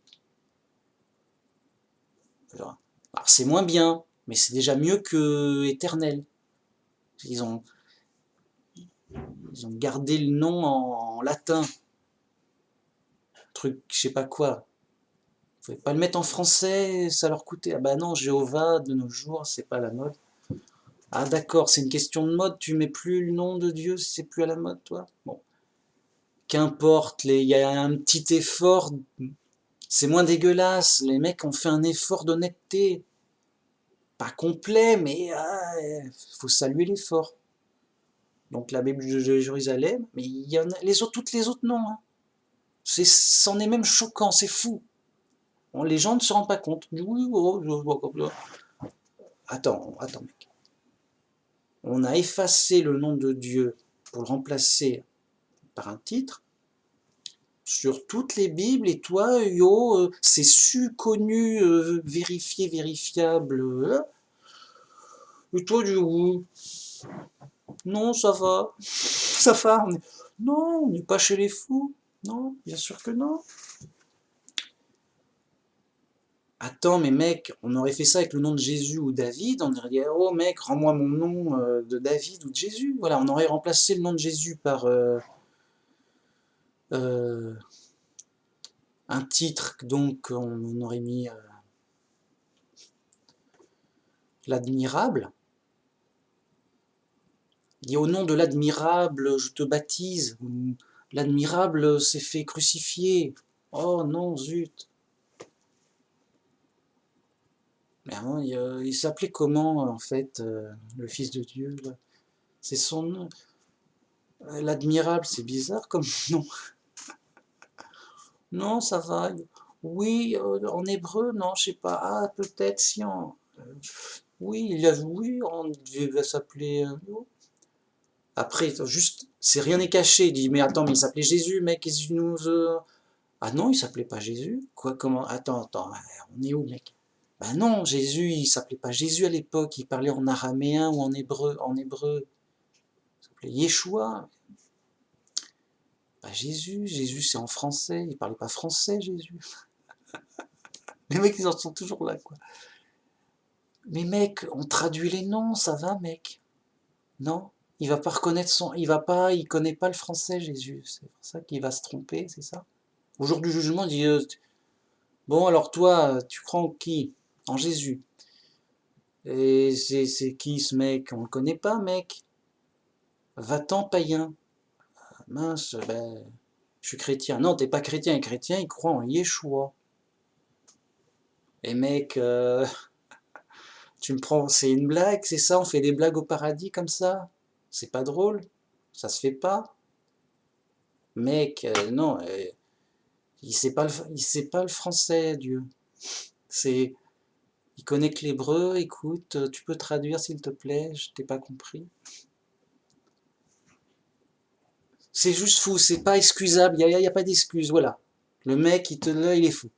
Alors, c'est moins bien, mais c'est déjà mieux que éternel. Ils ont, ils ont gardé le nom en latin, truc, je sais pas quoi. Vous pouvez pas le mettre en français, ça leur coûtait. Ah bah non, Jéhovah, de nos jours, c'est pas la mode. Ah d'accord, c'est une question de mode, tu mets plus le nom de Dieu si c'est plus à la mode, toi. Bon, qu'importe, il y a un petit effort, c'est moins dégueulasse, les mecs ont fait un effort d'honnêteté. Pas complet, mais faut saluer l'effort. Donc la Bible de Jérusalem, mais il y en a les autres, toutes les autres non. Hein. C'en est même choquant, c'est fou. Bon, les gens ne se rendent pas compte. Oui, attends, mec. On a effacé le nom de Dieu pour le remplacer par un titre sur toutes les Bibles et toi, c'est su, connu, vérifié, vérifiable. Et toi, du coup, non, ça va, ça va. Non, on n'est pas chez les fous. Non, bien sûr que non. Attends, mais mec, on aurait fait ça avec le nom de Jésus ou David, on aurait dit, oh mec, rends-moi mon nom de David ou de Jésus. Voilà, on aurait remplacé le nom de Jésus par euh, un titre, donc on aurait mis l'admirable. Et au nom de l'admirable, je te baptise. L'admirable s'est fait crucifier. Oh non, zut. Mais avant, il s'appelait comment, en fait, le Fils de Dieu là. C'est son nom. L'admirable, c'est bizarre comme nom. Non, ça va. Oui, en hébreu, non, je sais pas. Ah, peut-être si en. Oui, oui, il va s'appeler. Après, juste, c'est rien n'est caché. Il dit, mais attends, mais il s'appelait Jésus, mec, qu'est-ce que nous. Ah non, il s'appelait pas Jésus. Quoi, comment? Attends, on est où, mec? Bah non, Jésus, il s'appelait pas Jésus à l'époque, il parlait en araméen ou en hébreu. Il s'appelait Yeshua. Bah Jésus c'est en français, il parlait pas français, Jésus. Les mecs, ils en sont toujours là, quoi. Mais mec, on traduit les noms, ça va, mec. Non? Il va pas reconnaître il connaît pas le français, Jésus. C'est pour ça qu'il va se tromper, c'est ça? Au jour du jugement, il dit, bon, alors toi, tu crois en qui? En Jésus. Et c'est qui ce mec? On le connaît pas, mec. Va-t'en, païen. Mince, ben, je suis chrétien. Non, t'es pas chrétien. Les chrétiens, ils croient en Yeshua. Et mec, tu me prends, c'est une blague, c'est ça? On fait des blagues au paradis comme ça? C'est pas drôle? Ça se fait pas? Mec, non, il sait pas le français, Dieu. C'est, il connaît que l'hébreu. Écoute, tu peux traduire s'il te plaît? Je t'ai pas compris. C'est juste fou, c'est pas excusable, y a pas d'excuse, voilà. Le mec, là, il est fou.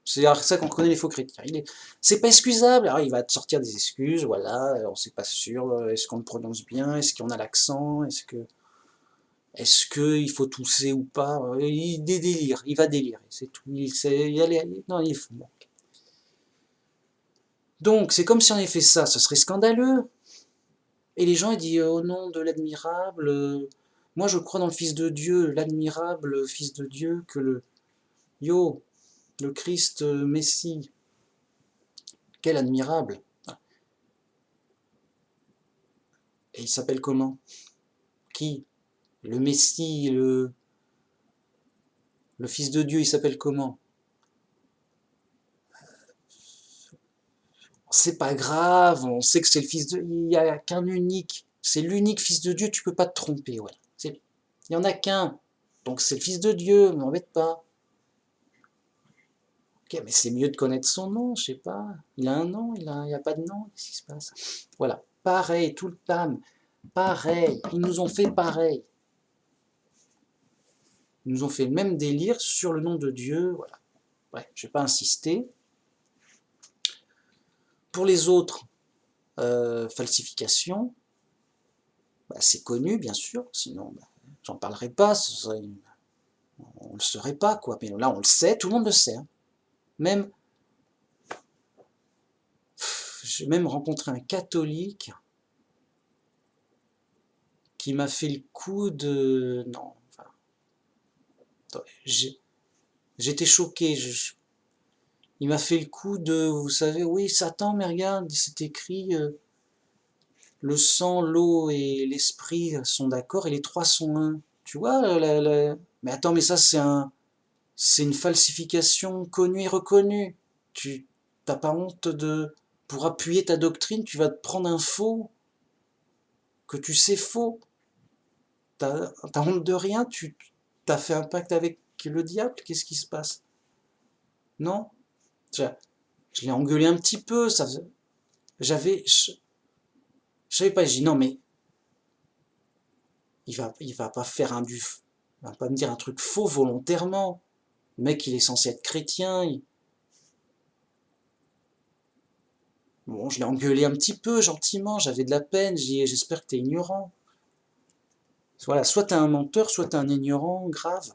C'est à ça qu'on connaît les faux chrétiens. C'est pas excusable, alors il va te sortir des excuses, voilà, on sait pas sûr, est-ce qu'on le prononce bien, est-ce qu'on a l'accent, est-ce que il faut tousser ou pas, il va délirer, c'est tout. Non, il est fou. Bon. Donc, c'est comme si on avait fait ça, ce serait scandaleux. Et les gens, ils disent, au nom de l'admirable, moi je crois dans le Fils de Dieu, l'admirable Fils de Dieu, yo, le Christ Messie, quel admirable. Et il s'appelle comment? Qui? Le Messie, le Fils de Dieu, il s'appelle comment? C'est pas grave, on sait que c'est le Fils de... Il n'y a qu'un unique. C'est l'unique Fils de Dieu, tu peux pas te tromper, ouais. Il n'y en a qu'un. Donc c'est le Fils de Dieu, m'embête pas. Ok, mais c'est mieux de connaître son nom, je sais pas. Il a un nom, il n'y a pas de nom, qu'est-ce qui se passe? Voilà, pareil, tout le temps. Pareil, ils nous ont fait pareil. Ils nous ont fait le même délire sur le nom de Dieu, voilà. Ouais, je ne vais pas insister. Pour les autres falsifications, bah, c'est connu, bien sûr, sinon bah, j'en parlerai pas, on ne le saurait pas, quoi. Mais là, on le sait, tout le monde le sait. Hein. Même, j'ai même rencontré un catholique qui m'a fait le coup de... Non, enfin, j'étais choqué. Il m'a fait le coup de, vous savez, oui, Satan, mais regarde, c'est écrit, le sang, l'eau et l'esprit sont d'accord et les trois sont un. Tu vois, mais attends, mais ça, c'est une falsification connue et reconnue. Tu t'as pas honte de... Pour appuyer ta doctrine, tu vas te prendre un faux, que tu sais faux. T'as honte de rien, tu t'as fait un pacte avec le diable, qu'est-ce qui se passe? Non? Je, je l'ai engueulé un petit peu, ça j'avais... Je savais pas, j'ai dit non mais il va pas faire il va pas me dire un truc faux volontairement. Le mec il est censé être chrétien. Bon, je l'ai engueulé un petit peu gentiment, j'avais de la peine, j'ai dit j'espère que t'es ignorant. Voilà, soit t'es un menteur, soit t'es un ignorant grave.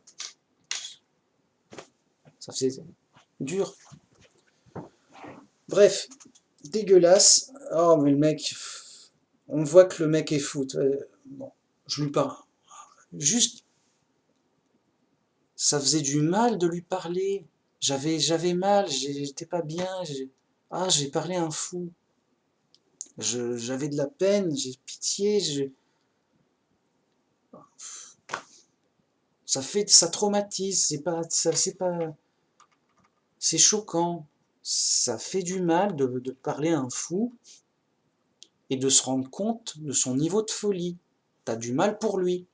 Ça faisait dur. Bref, dégueulasse. Oh mais le mec, on voit que le mec est fou. Bon, je lui parle. Juste, ça faisait du mal de lui parler. J'avais mal, j'étais pas bien. J'ai parlé à un fou. J'avais de la peine, j'ai pitié. Ça traumatise. C'est choquant. Ça fait du mal de parler à un fou et de se rendre compte de son niveau de folie. T'as du mal pour lui.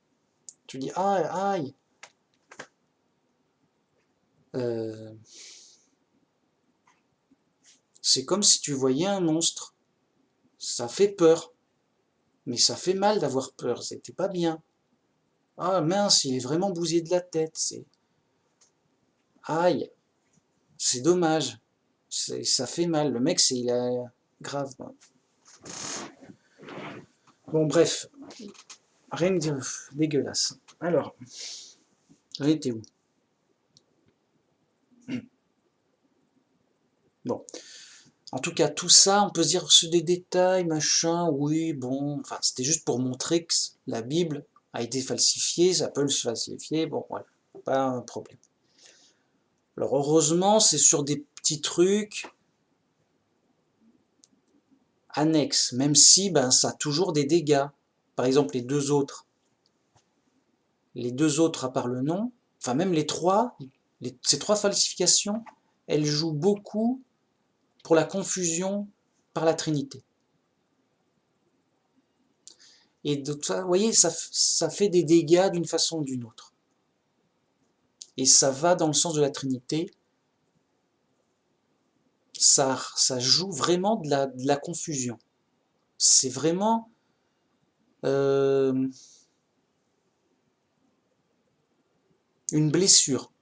Tu dis aïe, aïe. Euh, c'est comme si tu voyais un monstre. Ça fait peur. Mais ça fait mal d'avoir peur. C'était pas bien. Ah mince, il est vraiment bousillé de la tête. Aïe, c'est dommage. Ça fait mal. Le mec, il a grave. Bon, bref. Rien de dégueulasse. Alors, j'en étais où? Bon. En tout cas, tout ça, on peut se dire c'est des détails, machin, oui, bon. Enfin, c'était juste pour montrer que la Bible a été falsifiée, ça peut se falsifier, bon, voilà. Pas un problème. Alors, heureusement, c'est sur des petits trucs annexes, même si ben, ça a toujours des dégâts. Par exemple, les deux autres à part le nom, enfin même ces trois falsifications, elles jouent beaucoup pour la confusion par la Trinité. Et de ça, vous voyez, ça fait des dégâts d'une façon ou d'une autre. Et ça va dans le sens de la Trinité. Ça joue vraiment de la confusion. C'est vraiment une blessure.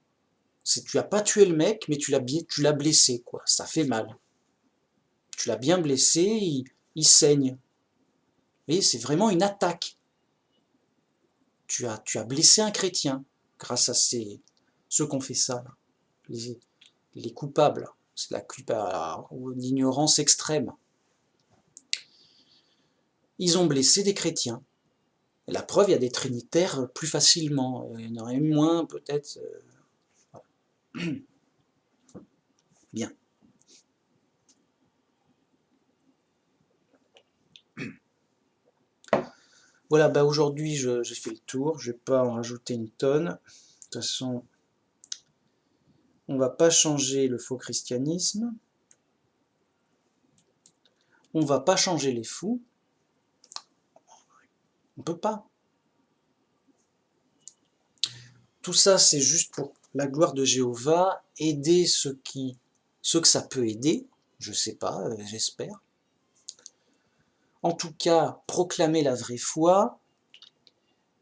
Tu n'as pas tué le mec, mais tu l'as blessé, quoi. Ça fait mal. Tu l'as bien blessé, il saigne. Et c'est vraiment une attaque. Tu as blessé un chrétien grâce à ceux qui ont fait ça, les coupables. C'est la culpabilité ou l'ignorance extrême. Ils ont blessé des chrétiens. Et la preuve, il y a des trinitaires plus facilement. Il y en aurait moins, peut-être. Bien. Voilà, bah aujourd'hui, j'ai fait le tour. Je ne vais pas en rajouter une tonne. De toute façon, on ne va pas changer le faux christianisme. On ne va pas changer les fous. On ne peut pas. Tout ça, c'est juste pour la gloire de Jéhovah, aider ceux que ça peut aider. Je sais pas, j'espère. en tout cas proclamer la vraie foi,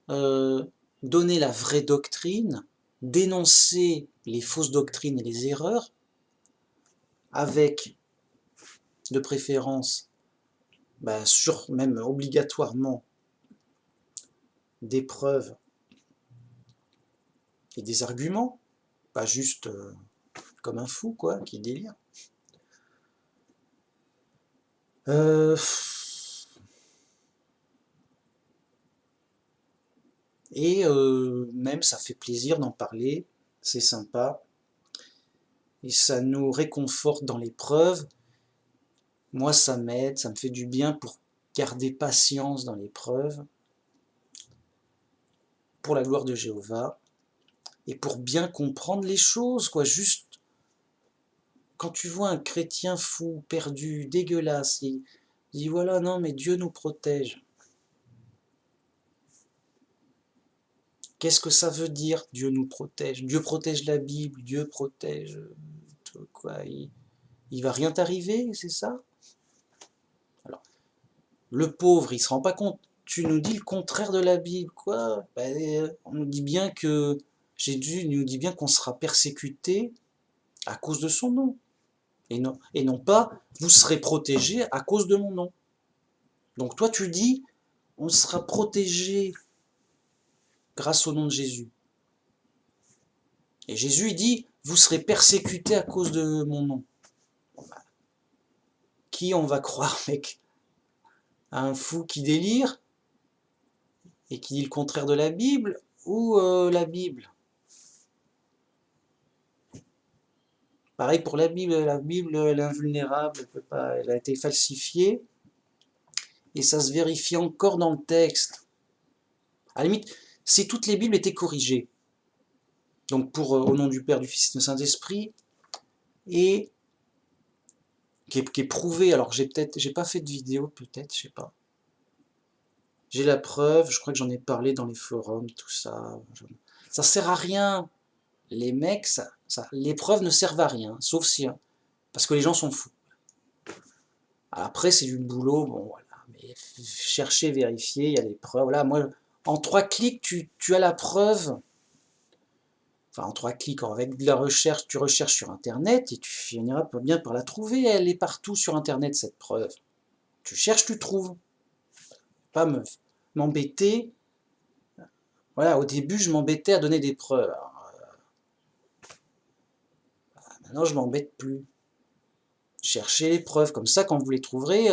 donner la vraie doctrine, dénoncer les fausses doctrines et les erreurs, avec de préférence, même obligatoirement, des preuves et des arguments, pas juste comme un fou, quoi, qui délire. Et même ça fait plaisir d'en parler, c'est sympa, et ça nous réconforte dans l'épreuve. Moi ça m'aide, ça me fait du bien pour garder patience dans l'épreuve, pour la gloire de Jéhovah, et pour bien comprendre les choses, quoi. Juste, quand tu vois un chrétien fou, perdu, dégueulasse, il dit voilà, non mais Dieu nous protège. Qu'est-ce que ça veut dire, Dieu nous protège? Dieu protège la Bible, Dieu protège... quoi, il va rien t'arriver, c'est ça? Alors, le pauvre, il se rend pas compte. Tu nous dis le contraire de la Bible, quoi? On nous dit bien que... Jésus nous dit bien qu'on sera persécuté à cause de son nom. Et non pas, vous serez protégés à cause de mon nom. Donc toi, tu dis, on sera protégé grâce au nom de Jésus. Et Jésus, il dit, vous serez persécutés à cause de mon nom. Qui on va croire, mec? À un fou qui délire et qui dit le contraire de la Bible, ou la Bible? Pareil pour la Bible, elle est invulnérable, elle a été falsifiée, et ça se vérifie encore dans le texte. À la limite, si toutes les Bibles étaient corrigées, donc au nom du Père, du Fils et du Saint-Esprit, et qui est prouvé, alors j'ai pas fait de vidéo, peut-être, je sais pas. J'ai la preuve, je crois que j'en ai parlé dans les forums, tout ça. Ça sert à rien. Les mecs, les preuves ne servent à rien, sauf si... parce que les gens sont fous. Après, c'est du boulot, bon voilà. Mais chercher, vérifier, il y a les preuves. Voilà, moi, en 3 clics, tu as la preuve. Enfin, en 3 clics, avec de la recherche, tu recherches sur Internet et tu finiras bien par la trouver. Elle est partout sur Internet, cette preuve. Tu cherches, tu trouves. Pas m'embêter. Voilà, au début, je m'embêtais à donner des preuves. Alors, maintenant, je m'embête plus. Cherchez les preuves, comme ça, quand vous les trouverez,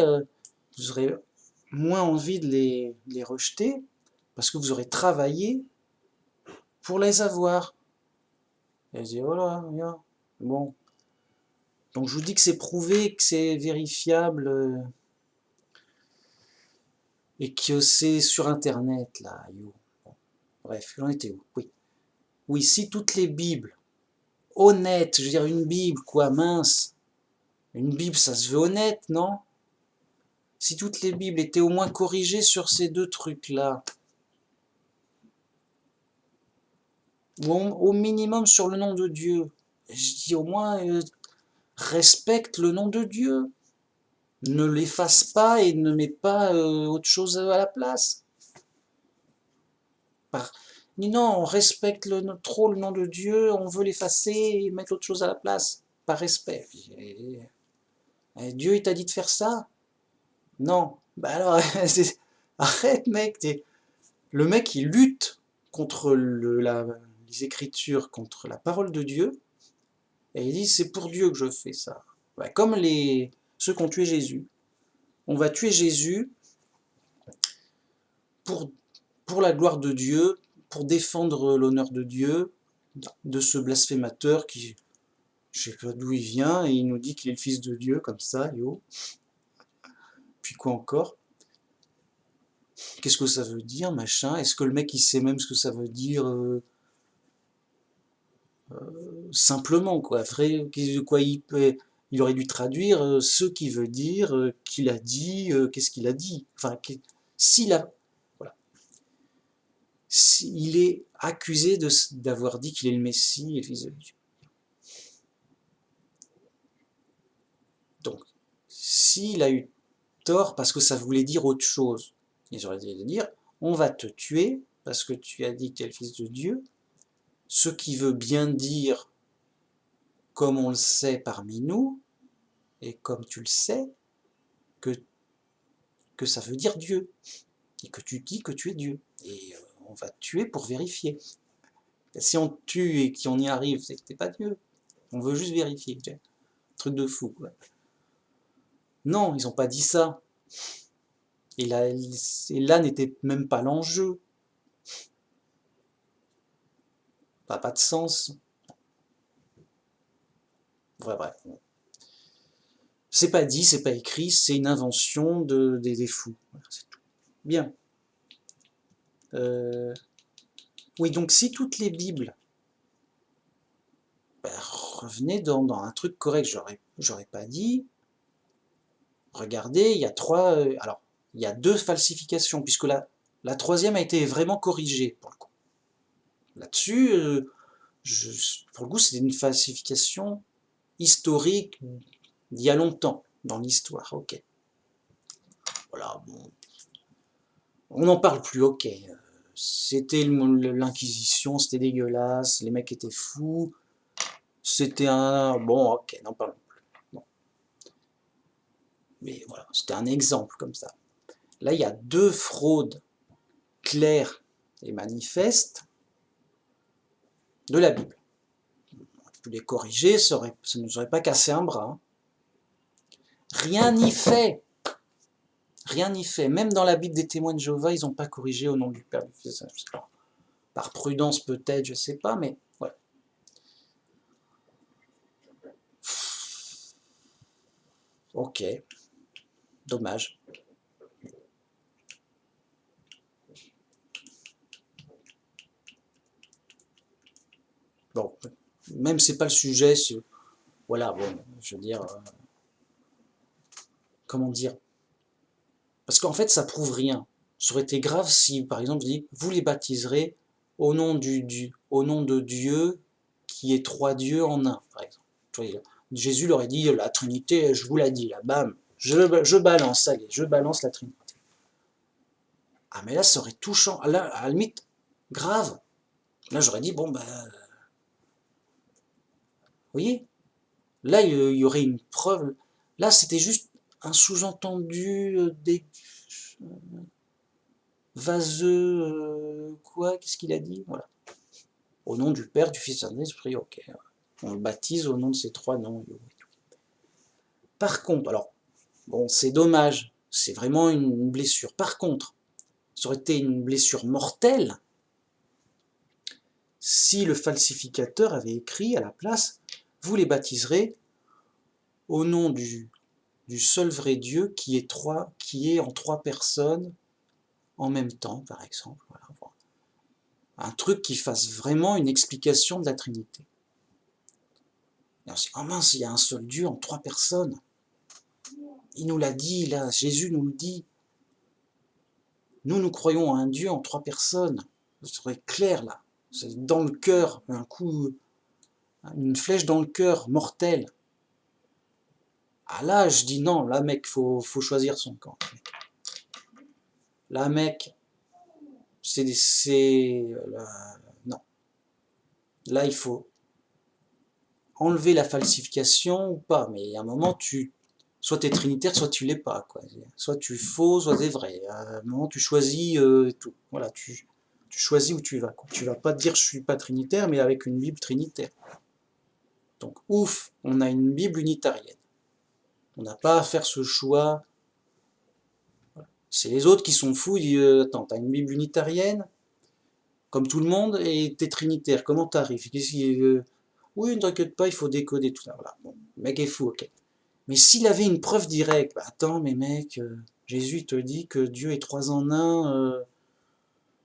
vous aurez moins envie de les rejeter, parce que vous aurez travaillé pour les avoir. Et je dis, voilà, bien, bon. Donc je vous dis que c'est prouvé, que c'est vérifiable, et que c'est sur Internet, là, yo. Bon. Bref, j'en étais où? Oui. Oui, si toutes les Bibles, honnêtes, je veux dire une Bible, quoi, mince. Une Bible, ça se veut honnête, non? Si toutes les Bibles étaient au moins corrigées sur ces 2 trucs-là, ou au minimum sur le nom de Dieu, je dis au moins respecte le nom de Dieu, ne l'efface pas et ne mets pas autre chose à la place. Non, on respecte trop le nom de Dieu, on veut l'effacer et mettre autre chose à la place, par respect. Dieu, il t'a dit de faire ça? Non. Bah alors, arrête mec, le mec il lutte contre les Écritures, contre la parole de Dieu, et il dit c'est pour Dieu que je fais ça. Bah, comme ceux qui ont tué Jésus. On va tuer Jésus pour, pour la gloire de Dieu, pour défendre l'honneur de Dieu, de ce blasphémateur qui, je sais pas d'où il vient, et il nous dit qu'il est le fils de Dieu, comme ça, yo. Puis quoi encore? Qu'est-ce que ça veut dire, machin? Est-ce que le mec il sait même ce que ça veut dire simplement, quoi? Vrai, quoi il aurait dû traduire ce qui veut dire, qu'il a dit, qu'est-ce qu'il a dit? Enfin, s'il a, voilà. Il est accusé d'avoir dit qu'il est le Messie et le Fils de Dieu. Donc, s'il a eu tort parce que ça voulait dire autre chose. Ils auraient dû dire, on va te tuer parce que tu as dit que tu es le Fils de Dieu, ce qui veut bien dire, comme on le sait parmi nous, et comme tu le sais, que ça veut dire Dieu, et que tu dis que tu es Dieu. Et on va te tuer pour vérifier. Et si on te tue et qu'on y arrive, c'est que t'es pas Dieu. On veut juste vérifier. Truc de fou, quoi. Non, ils n'ont pas dit ça. Et là n'était même pas l'enjeu. Ça n'a pas de sens. Bref. C'est pas dit, c'est pas écrit, c'est une invention des fous. Voilà, c'est tout. Bien. Oui, donc si toutes les Bibles revenaient dans un truc correct, j'aurais pas dit, regardez, il y a alors, il y a 2 falsifications, puisque la troisième a été vraiment corrigée, pour le coup. Là-dessus, pour le coup, c'était une falsification historique d'il y a longtemps, dans l'histoire, ok. Voilà, bon. On n'en parle plus, ok. C'était l'Inquisition, c'était dégueulasse, les mecs étaient fous, c'était un... Bon, ok, n'en parlons plus. Bon. Mais voilà, c'était un exemple comme ça. Là, il y a 2 fraudes claires et manifestes de la Bible. On peut les corriger, ça ne nous aurait pas cassé un bras. Rien n'y fait. Rien n'y fait. Même dans la Bible des témoins de Jéhovah, ils n'ont pas corrigé au nom du Père, du Fils. Par prudence peut-être, je ne sais pas, mais voilà. Ok, dommage. Bon, même c'est pas le sujet, voilà, bon, je veux dire, comment dire, parce qu'en fait ça prouve rien. Ça aurait été grave si, par exemple, je dis, vous les baptiserez au nom au nom de Dieu qui est 3 dieux en un, par exemple. Voyez, Jésus leur aurait dit, la Trinité, je vous l'ai dit, là, bam, je balance, allez, je balance la Trinité. Ah mais là, ça aurait touchant, là, à la limite, grave. Là, j'aurais dit, bon, ben, vous voyez, là, il y aurait une preuve. Là, c'était juste un sous-entendu vaseux, quoi, qu'est-ce qu'il a dit? Voilà. Au nom du Père, du Fils et de l'Esprit, ok. On le baptise au nom de ces 3 noms. Par contre, alors, bon, c'est dommage, c'est vraiment une blessure. Par contre, ça aurait été une blessure mortelle si le falsificateur avait écrit à la place, vous les baptiserez au nom du seul vrai Dieu qui est en 3 personnes en même temps, par exemple. Voilà. Un truc qui fasse vraiment une explication de la Trinité. Et on se dit, oh mince, il y a un seul Dieu en 3 personnes. Il nous l'a dit, là, Jésus nous le dit. Nous croyons à un Dieu en 3 personnes. Ce serait clair, là. C'est dans le cœur, un coup, une flèche dans le cœur, mortelle. Ah là, je dis non, là, mec, faut choisir son camp. Là, mec, non. Là, il faut enlever la falsification ou pas. Mais à un moment, soit tu es trinitaire, soit tu l'es pas, quoi. Soit tu es faux, soit tu es vrai. À un moment, tu choisis tout. Voilà, tu choisis où tu vas, quoi. Tu vas pas te dire je suis pas trinitaire, mais avec une Bible trinitaire. Donc, ouf, on a une Bible unitarienne. On n'a pas à faire ce choix. Voilà. C'est les autres qui sont fous, ils disent attends, t'as une Bible unitarienne, comme tout le monde, et t'es trinitaire, comment t'arrives? Oui, ne t'inquiète pas, il faut décoder tout ça. Voilà. Bon, le mec est fou, ok. Mais s'il avait une preuve directe, bah attends, mais mec, Jésus te dit que Dieu est 3 en 1,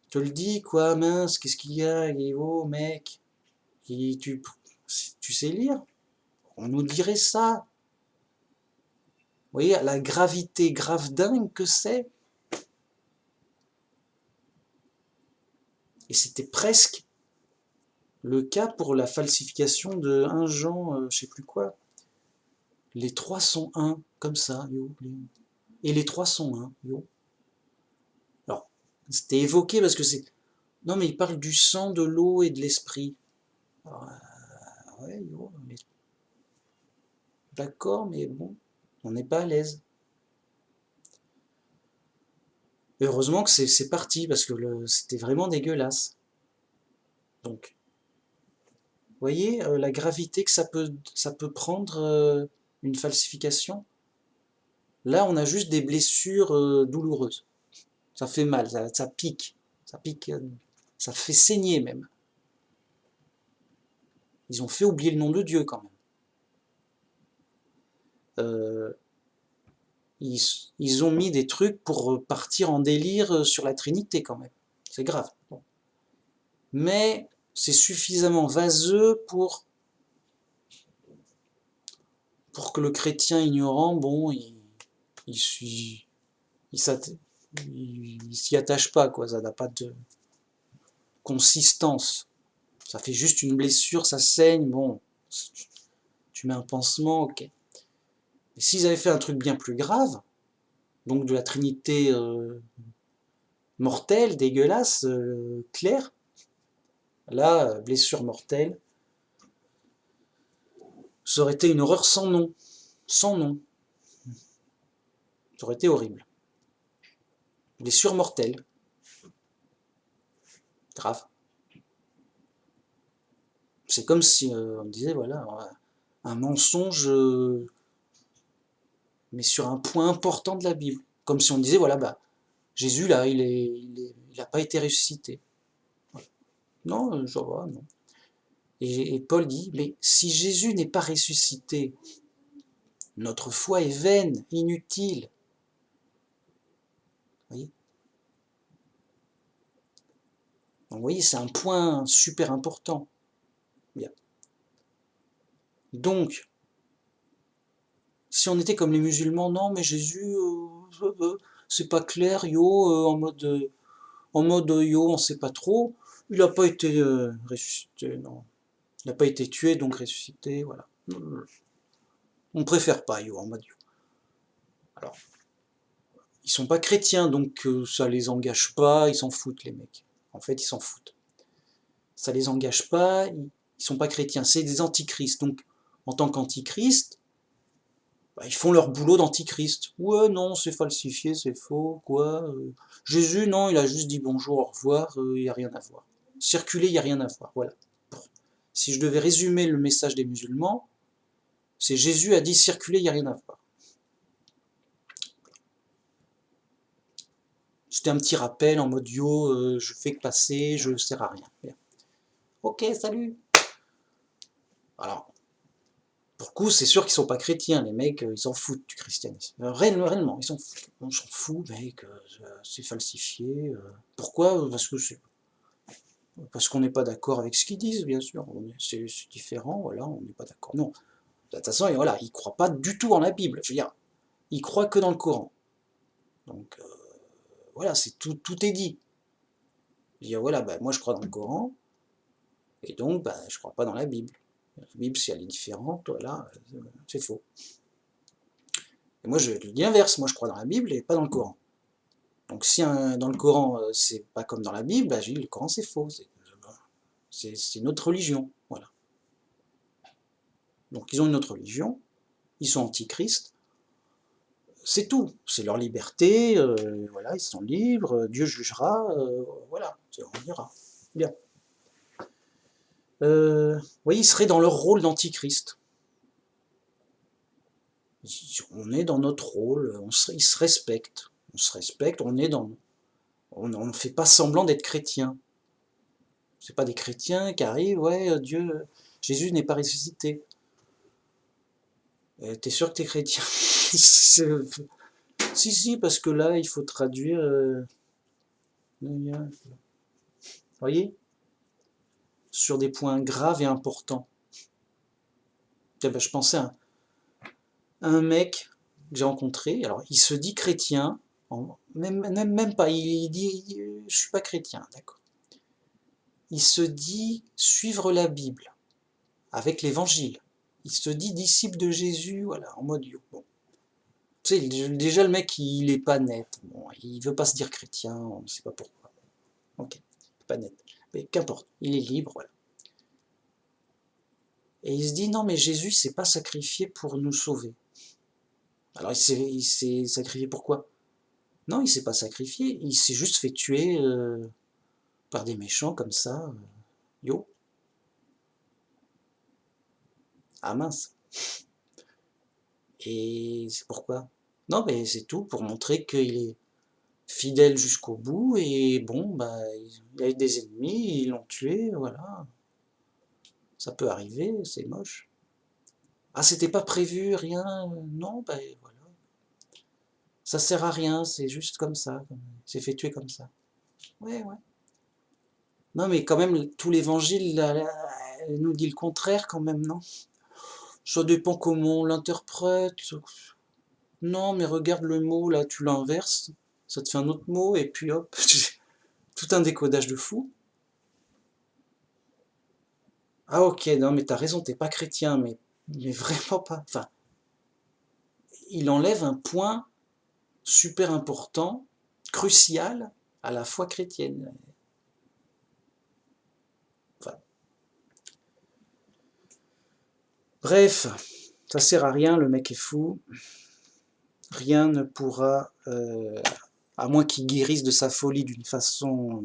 te le dit, quoi, mince, qu'est-ce qu'il y a? Il est oh, mec, tu sais lire? On nous dirait ça. Vous voyez, la gravité grave dingue que c'est. Et c'était presque le cas pour la falsification de 1 Jean, je sais plus quoi. Les 3 sont 1, comme ça. Et les trois sont, hein, yo. Alors, c'était évoqué parce que c'est... Non, mais il parle du sang, de l'eau et de l'esprit. Ouais, yo, d'accord, mais bon, on n'est pas à l'aise. Heureusement que c'est parti, parce que c'était vraiment dégueulasse. Donc, vous voyez la gravité que ça peut prendre une falsification. Là, on a juste des blessures douloureuses. Ça fait mal, ça pique. Ça pique, ça fait saigner même. Ils ont fait oublier le nom de Dieu quand même. Ils ont mis des trucs pour partir en délire sur la Trinité quand même. C'est grave. Bon. Mais c'est suffisamment vaseux pour que le chrétien ignorant, bon, il s'y attache pas, quoi. Ça n'a pas de consistance. Ça fait juste une blessure, ça saigne, bon, tu mets un pansement, ok. Mais s'ils avaient fait un truc bien plus grave, donc de la Trinité mortelle, dégueulasse, claire, là, blessure mortelle, ça aurait été une horreur sans nom. Sans nom. Ça aurait été horrible. Blessure mortelle. Grave. C'est comme si on disait, voilà, un mensonge, mais sur un point important de la Bible. Comme si on disait, voilà, bah, Jésus, là, il n'a pas été ressuscité. Non, je vois, non. Et Paul dit, mais si Jésus n'est pas ressuscité, notre foi est vaine, inutile. Vous voyez ? Donc, vous voyez, c'est un point super important. Bien. Donc, si on était comme les musulmans, non, mais Jésus, c'est pas clair, yo, en mode yo, on sait pas trop. Il n'a pas été ressuscité, non. Il n'a pas été tué, donc ressuscité, voilà. On préfère pas yo, en mode yo. Alors, ils sont pas chrétiens, donc ça les engage pas, ils s'en foutent les mecs. En fait, ils s'en foutent. Ça les engage pas, ils sont pas chrétiens, c'est des antichrists. Donc, en tant qu'antichrist, bah, ils font leur boulot d'antichrist. Ouais, non, c'est falsifié, c'est faux, quoi. Jésus, non, il a juste dit bonjour, au revoir, il n'y a rien à voir. Circuler, il n'y a rien à voir, voilà. Bon. Si je devais résumer le message des musulmans, c'est Jésus a dit circuler, il n'y a rien à voir. C'était un petit rappel en mode yo, je fais que passer, je ne sers à rien. Bien. Ok, salut. Alors, pour le coup, c'est sûr qu'ils sont pas chrétiens, les mecs, ils s'en foutent du christianisme. Réellement, ils s'en foutent. On s'en fout, mec, c'est falsifié. Pourquoi ? Parce qu'on n'est pas d'accord avec ce qu'ils disent, bien sûr. C'est différent, voilà, on n'est pas d'accord. Non. De toute façon, voilà, ils ne croient pas du tout en la Bible. Je veux dire, ils croient que dans le Coran. Donc, voilà, tout est dit. Dire, voilà, bah, moi je crois dans le Coran, et donc, bah, je ne crois pas dans la Bible. La Bible, si elle est différente, voilà, c'est faux. Et moi, je dis l'inverse. Moi, je crois dans la Bible et pas dans le Coran. Donc, si dans le Coran, c'est pas comme dans la Bible, bah, je dis le Coran, c'est faux. C'est une autre religion. Voilà. Donc, ils ont une autre religion. Ils sont antichrist. C'est tout. C'est leur liberté. Voilà, ils sont libres. Dieu jugera. Voilà. On verra. Bien. Vous voyez, ils seraient dans leur rôle d'antichrist. On est dans notre rôle. Ils se respectent. On se respecte. On est dans. On ne fait pas semblant d'être chrétien. C'est pas des chrétiens qui arrivent, ouais, Dieu, Jésus n'est pas ressuscité. T'es sûr que t'es chrétien? Si, parce que là, il faut traduire. Vous voyez? Sur des points graves et importants. Eh ben, je pensais à un mec que j'ai rencontré. Alors, il se dit chrétien, même pas. Il dit, je suis pas chrétien, d'accord. Il se dit suivre la Bible avec l'évangile. Il se dit disciple de Jésus, voilà, en mode yo. Bon. Tu sais, déjà le mec, il est pas net. Bon, il veut pas se dire chrétien, on ne sait pas pourquoi. Ok, pas net. Mais qu'importe, il est libre, voilà. Et il se dit, non mais Jésus s'est pas sacrifié pour nous sauver. Alors il s'est sacrifié pour quoi? Non, il s'est pas sacrifié, il s'est juste fait tuer par des méchants comme ça. Yo. Ah mince. Et c'est pourquoi? Non, mais c'est tout, pour montrer qu'il est fidèle jusqu'au bout, et bon, bah, il a eu des ennemis, ils l'ont tué, voilà. Ça peut arriver, c'est moche. Ah, c'était pas prévu, rien, non, bah voilà. Ça sert à rien, c'est juste comme ça, il s'est fait tuer comme ça. Ouais, ouais. Non, mais quand même, tout l'évangile nous dit le contraire quand même, non? Ça dépend comment on l'interprète. Non, mais regarde le mot, là, tu l'inverses, ça te fait un autre mot, et puis hop, tout un décodage de fou. Ah ok, non, mais t'as raison, t'es pas chrétien, mais vraiment pas. Enfin, il enlève un point super important, crucial, à la foi chrétienne. Enfin, bref, ça sert à rien, le mec est fou. Rien ne pourra, à moins qu'il guérisse de sa folie d'une façon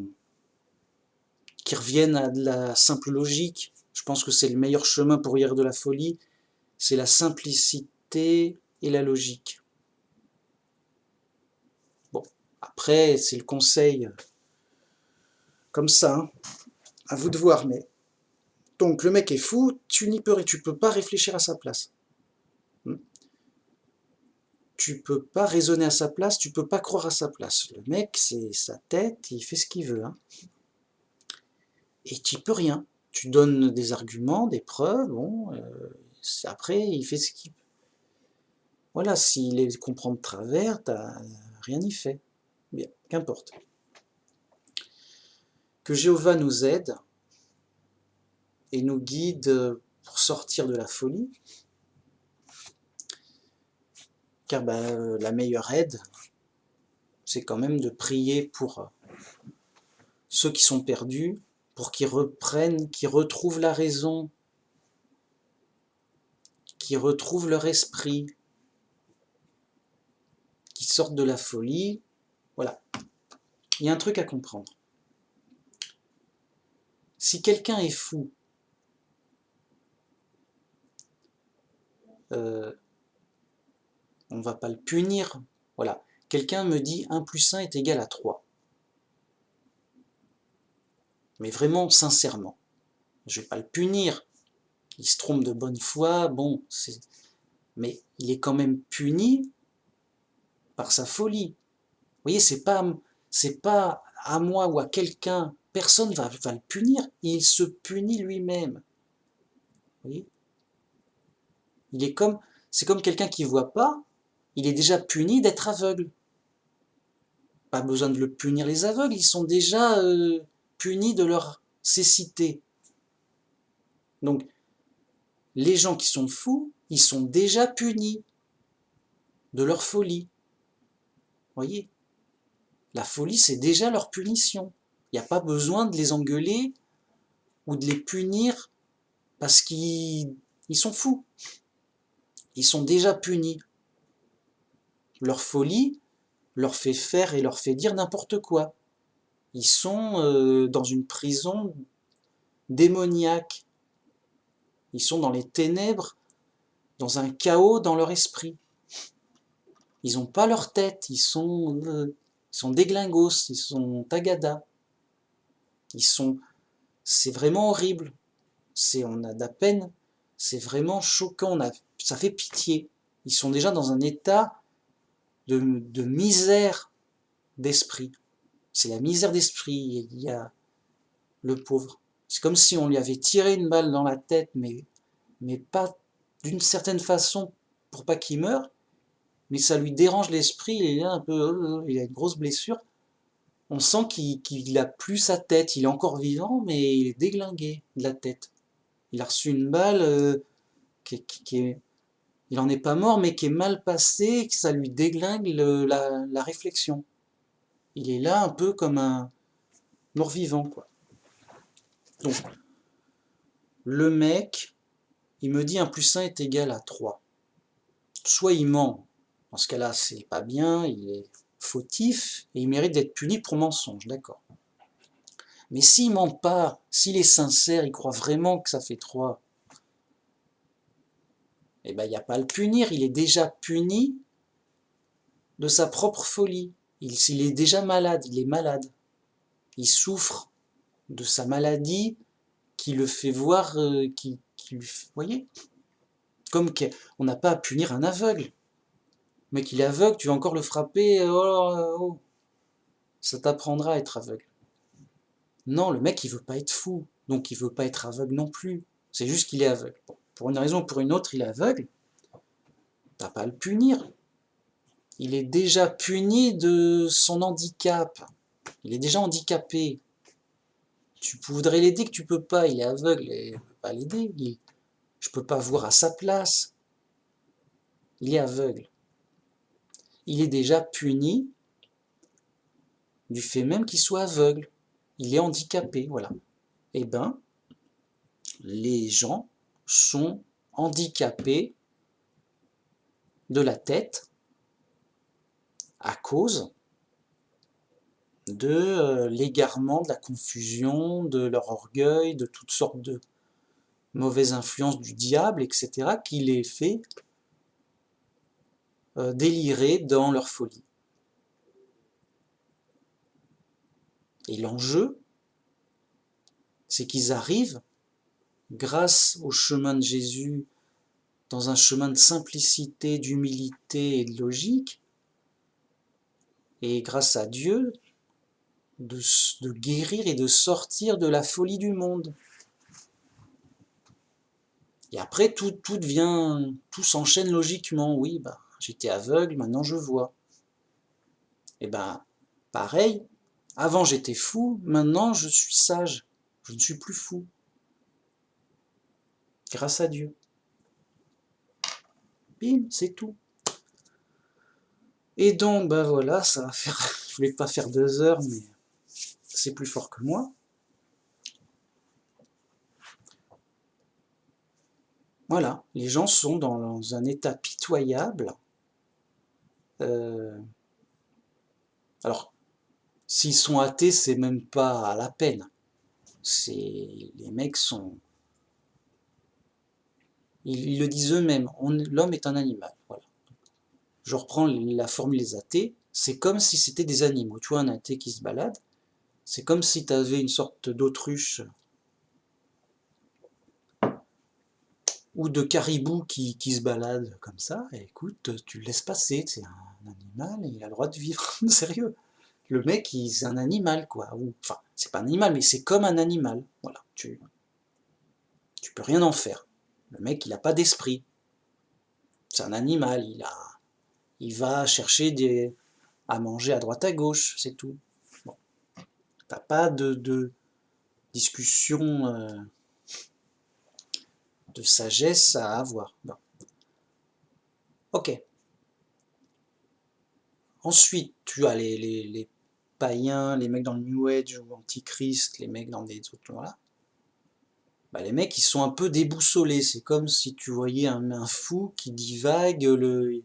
qui revienne à de la simple logique. Je pense que c'est le meilleur chemin pour guérir de la folie, c'est la simplicité et la logique. Bon, après, c'est le conseil comme ça, hein. À vous de voir, mais... Donc, le mec est fou, tu peux pas réfléchir à sa place. Tu peux pas raisonner à sa place, tu peux pas croire à sa place. Le mec, c'est sa tête, il fait ce qu'il veut, hein. Et tu peux rien. Tu donnes des arguments, des preuves, bon, après, il fait ce qu'il... Voilà, s'il les comprend de travers, rien n'y fait. Bien, qu'importe. Que Jéhovah nous aide et nous guide pour sortir de la folie, car la meilleure aide, c'est quand même de prier pour ceux qui sont perdus, pour qu'ils reprennent, qu'ils retrouvent la raison, qu'ils retrouvent leur esprit, qu'ils sortent de la folie. Voilà. Il y a un truc à comprendre. Si quelqu'un est fou, on ne va pas le punir. Voilà. Quelqu'un me dit 1 + 1 est égal à 3. Mais vraiment, sincèrement. Je ne vais pas le punir. Il se trompe de bonne foi, bon, mais il est quand même puni par sa folie. Vous voyez, c'est pas à moi ou à quelqu'un, personne va le punir, il se punit lui-même. Vous voyez, c'est comme quelqu'un qui ne voit pas, il est déjà puni d'être aveugle. Pas besoin de le punir, les aveugles, ils sont déjà punis de leur cécité. Donc, les gens qui sont fous, ils sont déjà punis de leur folie. Vous voyez, la folie, c'est déjà leur punition. Il n'y a pas besoin de les engueuler ou de les punir parce qu'ils sont fous. Ils sont déjà punis. Leur folie leur fait faire et leur fait dire n'importe quoi. Ils sont dans une prison démoniaque. Ils sont dans les ténèbres, dans un chaos dans leur esprit. Ils n'ont pas leur tête, ils sont déglingos, ils sont tagada. C'est vraiment horrible. On a de la peine, c'est vraiment choquant, ça fait pitié. Ils sont déjà dans un état de misère d'esprit. C'est la misère d'esprit, il y a le pauvre. C'est comme si on lui avait tiré une balle dans la tête, mais pas d'une certaine façon pour pas qu'il meure, mais ça lui dérange l'esprit, il est là un peu, il a une grosse blessure. On sent qu'il a plus sa tête, il est encore vivant, mais il est déglingué de la tête. Il a reçu une balle qui est... il en est pas mort, mais qui est mal passé, que ça lui déglingue la réflexion. Il est là un peu comme un mort-vivant, quoi. Donc, le mec, il me dit 1 + 1 est égal à 3. Soit il ment, dans ce cas-là, c'est pas bien, il est fautif, et il mérite d'être puni pour mensonge, d'accord. Mais s'il ment pas, s'il est sincère, il croit vraiment que ça fait 3, eh ben, il n'y a pas à le punir, il est déjà puni de sa propre folie. Il est déjà malade, il est malade. Il souffre de sa maladie qui le fait voir, vous voyez, comme on n'a pas à punir un aveugle. Mais qu'il est aveugle, tu vas encore le frapper, oh, ça t'apprendra à être aveugle. Non, le mec, il veut pas être fou, donc il veut pas être aveugle non plus. C'est juste qu'il est aveugle. Bon, pour une raison ou pour une autre, il est aveugle. T'as pas à le punir. Il est déjà puni de son handicap. Il est déjà handicapé. Tu voudrais l'aider que tu peux pas. Il est aveugle et je peux pas l'aider. Je peux pas voir à sa place. Il est aveugle. Il est déjà puni du fait même qu'il soit aveugle. Il est handicapé, voilà. Eh ben, les gens sont handicapés de la tête à cause de l'égarement, de la confusion, de leur orgueil, de toutes sortes de mauvaises influences du diable, etc., qui les fait délirer dans leur folie. Et l'enjeu, c'est qu'ils arrivent, grâce au chemin de Jésus, dans un chemin de simplicité, d'humilité et de logique, et grâce à Dieu, de guérir et de sortir de la folie du monde. Et après, tout s'enchaîne logiquement. Oui, bah, j'étais aveugle, maintenant je vois. Et ben, pareil, avant j'étais fou, maintenant je suis sage. Je ne suis plus fou. Grâce à Dieu. Bim, c'est tout. Et donc, ben voilà, ça va faire... Je voulais pas faire 2 heures, mais c'est plus fort que moi. Voilà, les gens sont dans un état pitoyable. Alors, s'ils sont athées, c'est même pas la peine. Les mecs sont... Ils le disent eux-mêmes, l'homme est un animal. Voilà. Je reprends la formule des athées, c'est comme si c'était des animaux. Tu vois un athée qui se balade, c'est comme si tu avais une sorte d'autruche ou de caribou qui se balade comme ça, et écoute, tu le laisses passer, c'est un animal, et il a le droit de vivre, sérieux. Le mec, c'est un animal, quoi. Enfin, c'est pas un animal, mais c'est comme un animal. Voilà, tu peux rien en faire. Le mec, il a pas d'esprit. C'est un animal, il va chercher à manger à droite à gauche, c'est tout. Bon. T'as pas de discussion de sagesse à avoir. Bon. Ok. Ensuite, tu as les païens, les mecs dans le New Age ou Antichrist, les mecs dans des autres... Voilà. Bah, les mecs, ils sont un peu déboussolés. C'est comme si tu voyais un fou qui divague. Le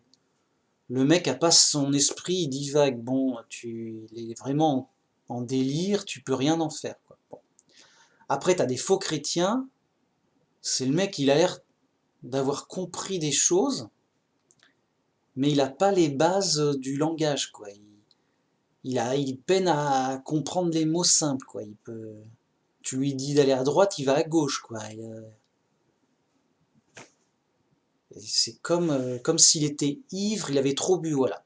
mec a pas son esprit, il divague. Bon, il est vraiment en délire, tu peux rien en faire, quoi. Bon. Après, tu as des faux chrétiens. C'est le mec, il a l'air d'avoir compris des choses, mais il n'a pas les bases du langage, quoi. Il peine à comprendre les mots simples, quoi. Tu lui dis d'aller à droite, il va à gauche, quoi. C'est comme s'il était ivre, il avait trop bu, voilà.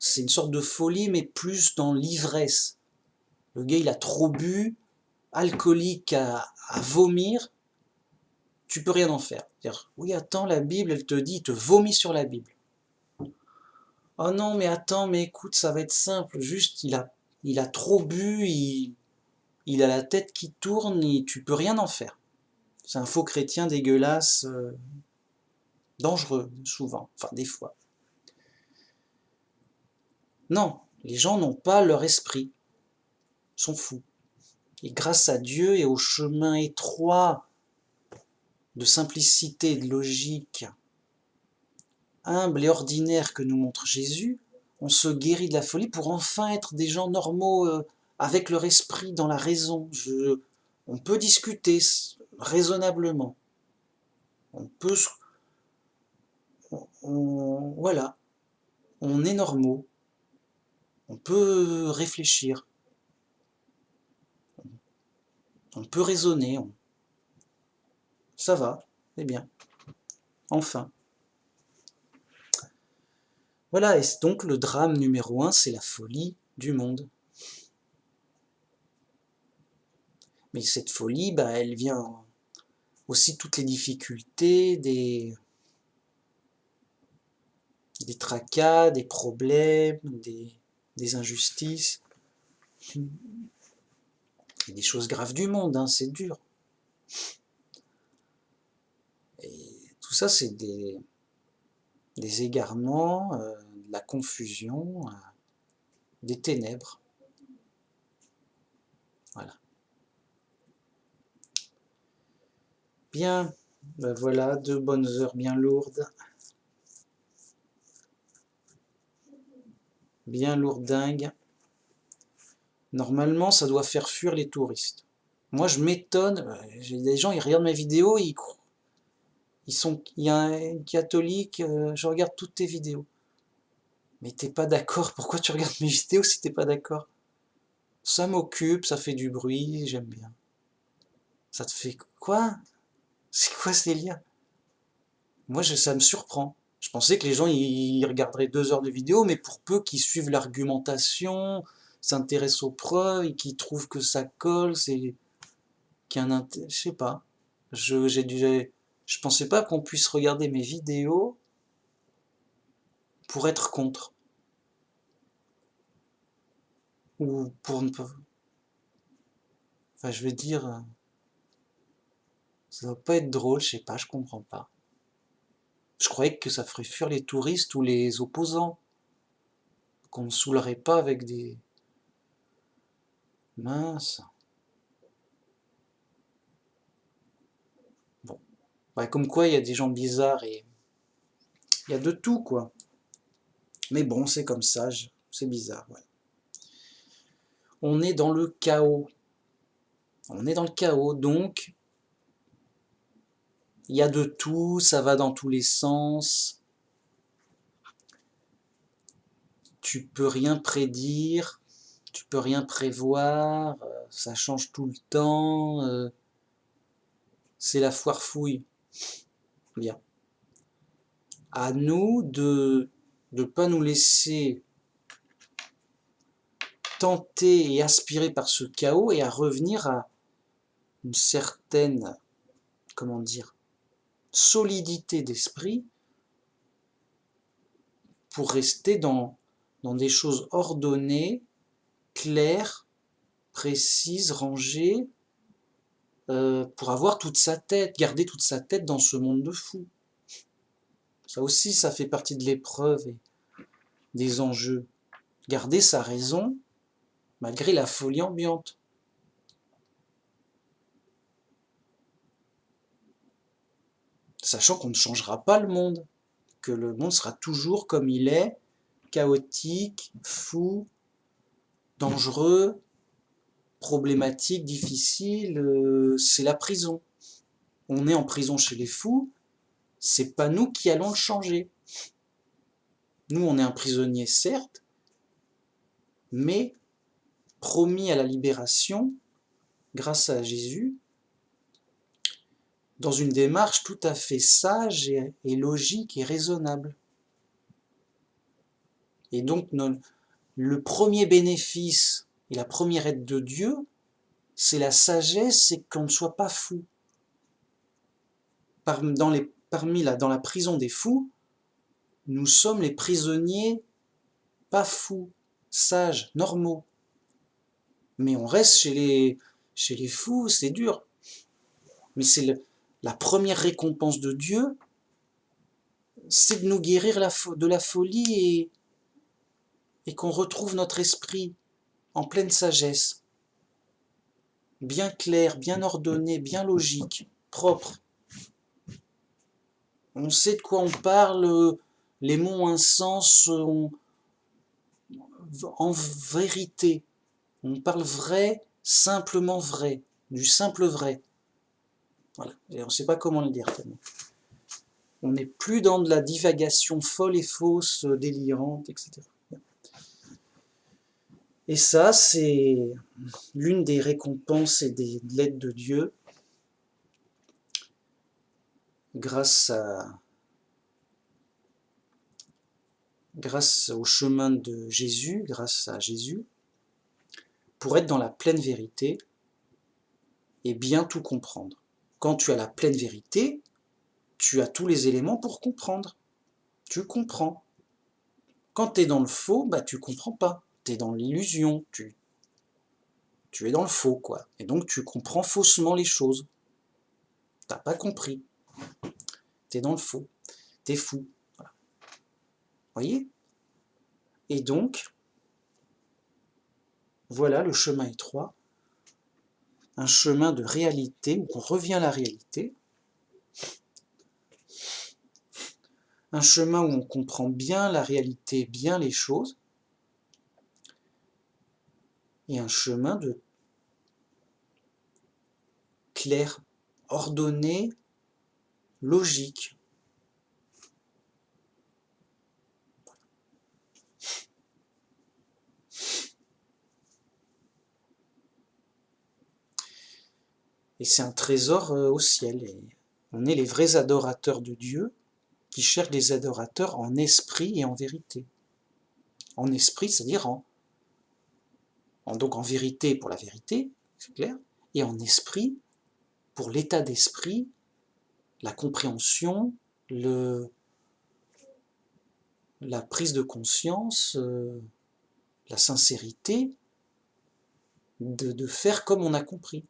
C'est une sorte de folie, mais plus dans l'ivresse. Le gars, il a trop bu, alcoolique à vomir, tu peux rien en faire. C'est-à-dire, oui, attends, la Bible, elle te dit, il te vomit sur la Bible. Oh non, mais attends, mais écoute, ça va être simple. Juste, il a trop bu, il a la tête qui tourne, et tu peux rien en faire. C'est un faux chrétien dégueulasse. dangereux, souvent, enfin des fois. Non, les gens n'ont pas leur esprit, ils sont fous. Et grâce à Dieu et au chemin étroit de simplicité et de logique, humble et ordinaire que nous montre Jésus, on se guérit de la folie pour enfin être des gens normaux, avec leur esprit dans la raison. On peut discuter raisonnablement. On peut, voilà, on est normaux. On peut réfléchir. On peut raisonner. Ça va, c'est bien. Enfin. Voilà, et donc le drame numéro 1, c'est la folie du monde. Mais cette folie, elle vient aussi toutes les difficultés, des tracas, des problèmes, des injustices, et des choses graves du monde, hein, c'est dur. Et tout ça, c'est des égarements, de la confusion, des ténèbres. Voilà. Bien, voilà, 2 bonnes heures bien lourdes. Bien lourdingue. Normalement, ça doit faire fuir les touristes. Moi, je m'étonne, j'ai des gens, ils regardent mes vidéos, il y a un catholique, je regarde toutes tes vidéos. Mais t'es pas d'accord, pourquoi tu regardes mes vidéos si t'es pas d'accord? Ça m'occupe, ça fait du bruit, j'aime bien. Ça te fait quoi? C'est quoi ce délire? Moi, ça me surprend. Je pensais que les gens, ils regarderaient 2 heures de vidéo, mais pour peu qu'ils suivent l'argumentation, s'intéressent aux preuves, et qu'ils trouvent que ça colle, qu'il y a un intérêt, je sais pas. Je pensais pas qu'on puisse regarder mes vidéos pour être contre. Ou pour ne pas... Enfin, je veux dire, ça doit pas être drôle, je sais pas, je comprends pas. Je croyais que ça ferait fuir les touristes ou les opposants. Qu'on ne saoulerait pas avec des... Mince. Bon. Comme quoi, il y a des gens bizarres et... Il y a de tout, quoi. Mais bon, c'est comme ça, c'est bizarre, ouais. On est dans le chaos. On est dans le chaos, donc... Il y a de tout, ça va dans tous les sens. Tu peux rien prédire, tu peux rien prévoir, ça change tout le temps, c'est la foire fouille. Bien. À nous de ne pas nous laisser tenter et aspirer par ce chaos et à revenir à une certaine, comment dire, solidité d'esprit pour rester dans des choses ordonnées, claires, précises, rangées, pour avoir toute sa tête, garder toute sa tête dans ce monde de fous. Ça aussi, ça fait partie de l'épreuve et des enjeux. Garder sa raison malgré la folie ambiante. Sachant qu'on ne changera pas le monde, que le monde sera toujours comme il est, chaotique, fou, dangereux, problématique, difficile, c'est la prison. On est en prison chez les fous, c'est pas nous qui allons le changer. Nous, on est un prisonnier, certes, mais promis à la libération grâce à Jésus, dans une démarche tout à fait sage et logique et raisonnable. Et donc, le premier bénéfice et la première aide de Dieu, c'est la sagesse, c'est qu'on ne soit pas fou. Dans la prison des fous, nous sommes les prisonniers pas fous, sages, normaux. Mais on reste chez les fous, c'est dur. Mais c'est la première récompense de Dieu, c'est de nous guérir de la folie et qu'on retrouve notre esprit en pleine sagesse, bien clair, bien ordonné, bien logique, propre. On sait de quoi on parle, les mots ont un sens en vérité. On parle vrai, simplement vrai, du simple vrai. Voilà, et on ne sait pas comment le dire tellement. On n'est plus dans de la divagation folle et fausse, délirante, etc. Et ça, c'est l'une des récompenses et de l'aide de Dieu grâce au chemin de Jésus, grâce à Jésus, pour être dans la pleine vérité et bien tout comprendre. Quand tu as la pleine vérité, tu as tous les éléments pour comprendre. Tu comprends. Quand tu es dans le faux, bah tu comprends pas. Tu es dans l'illusion, tu es dans le faux, quoi. Et donc tu comprends faussement les choses. T'as pas compris. Tu es dans le faux. Tu es fou. Voilà. Voyez ? Et donc, voilà le chemin étroit. Un chemin de réalité, où on revient à la réalité. Un chemin où on comprend bien la réalité, bien les choses. Et un chemin de clair, ordonné, logique. Et c'est un trésor au ciel. Et on est les vrais adorateurs de Dieu qui cherchent des adorateurs en esprit et en vérité. En esprit, c'est-à-dire donc en vérité pour la vérité, c'est clair, et en esprit pour l'état d'esprit, la compréhension, la prise de conscience, la sincérité de faire comme on a compris.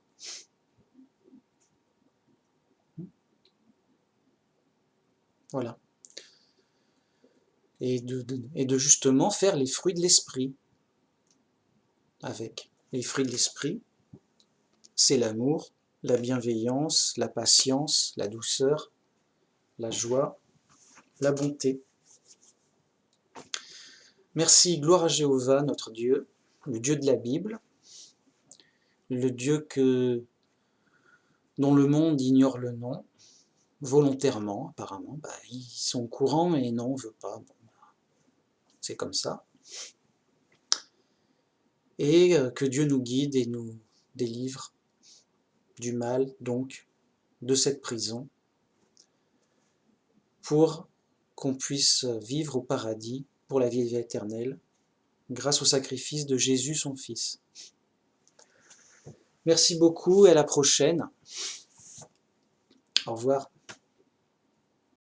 Voilà. Et de justement faire les fruits de l'esprit avec. Les fruits de l'esprit, c'est l'amour, la bienveillance, la patience, la douceur, la joie, la bonté. Merci, gloire à Jéhovah, notre Dieu, le Dieu de la Bible, le Dieu dont le monde ignore le nom, volontairement apparemment. Ils sont au courant, mais non, on ne veut pas. Bon, c'est comme ça. Et que Dieu nous guide et nous délivre du mal, donc, de cette prison, pour qu'on puisse vivre au paradis pour la vie éternelle, grâce au sacrifice de Jésus, son Fils. Merci beaucoup et à la prochaine. Au revoir.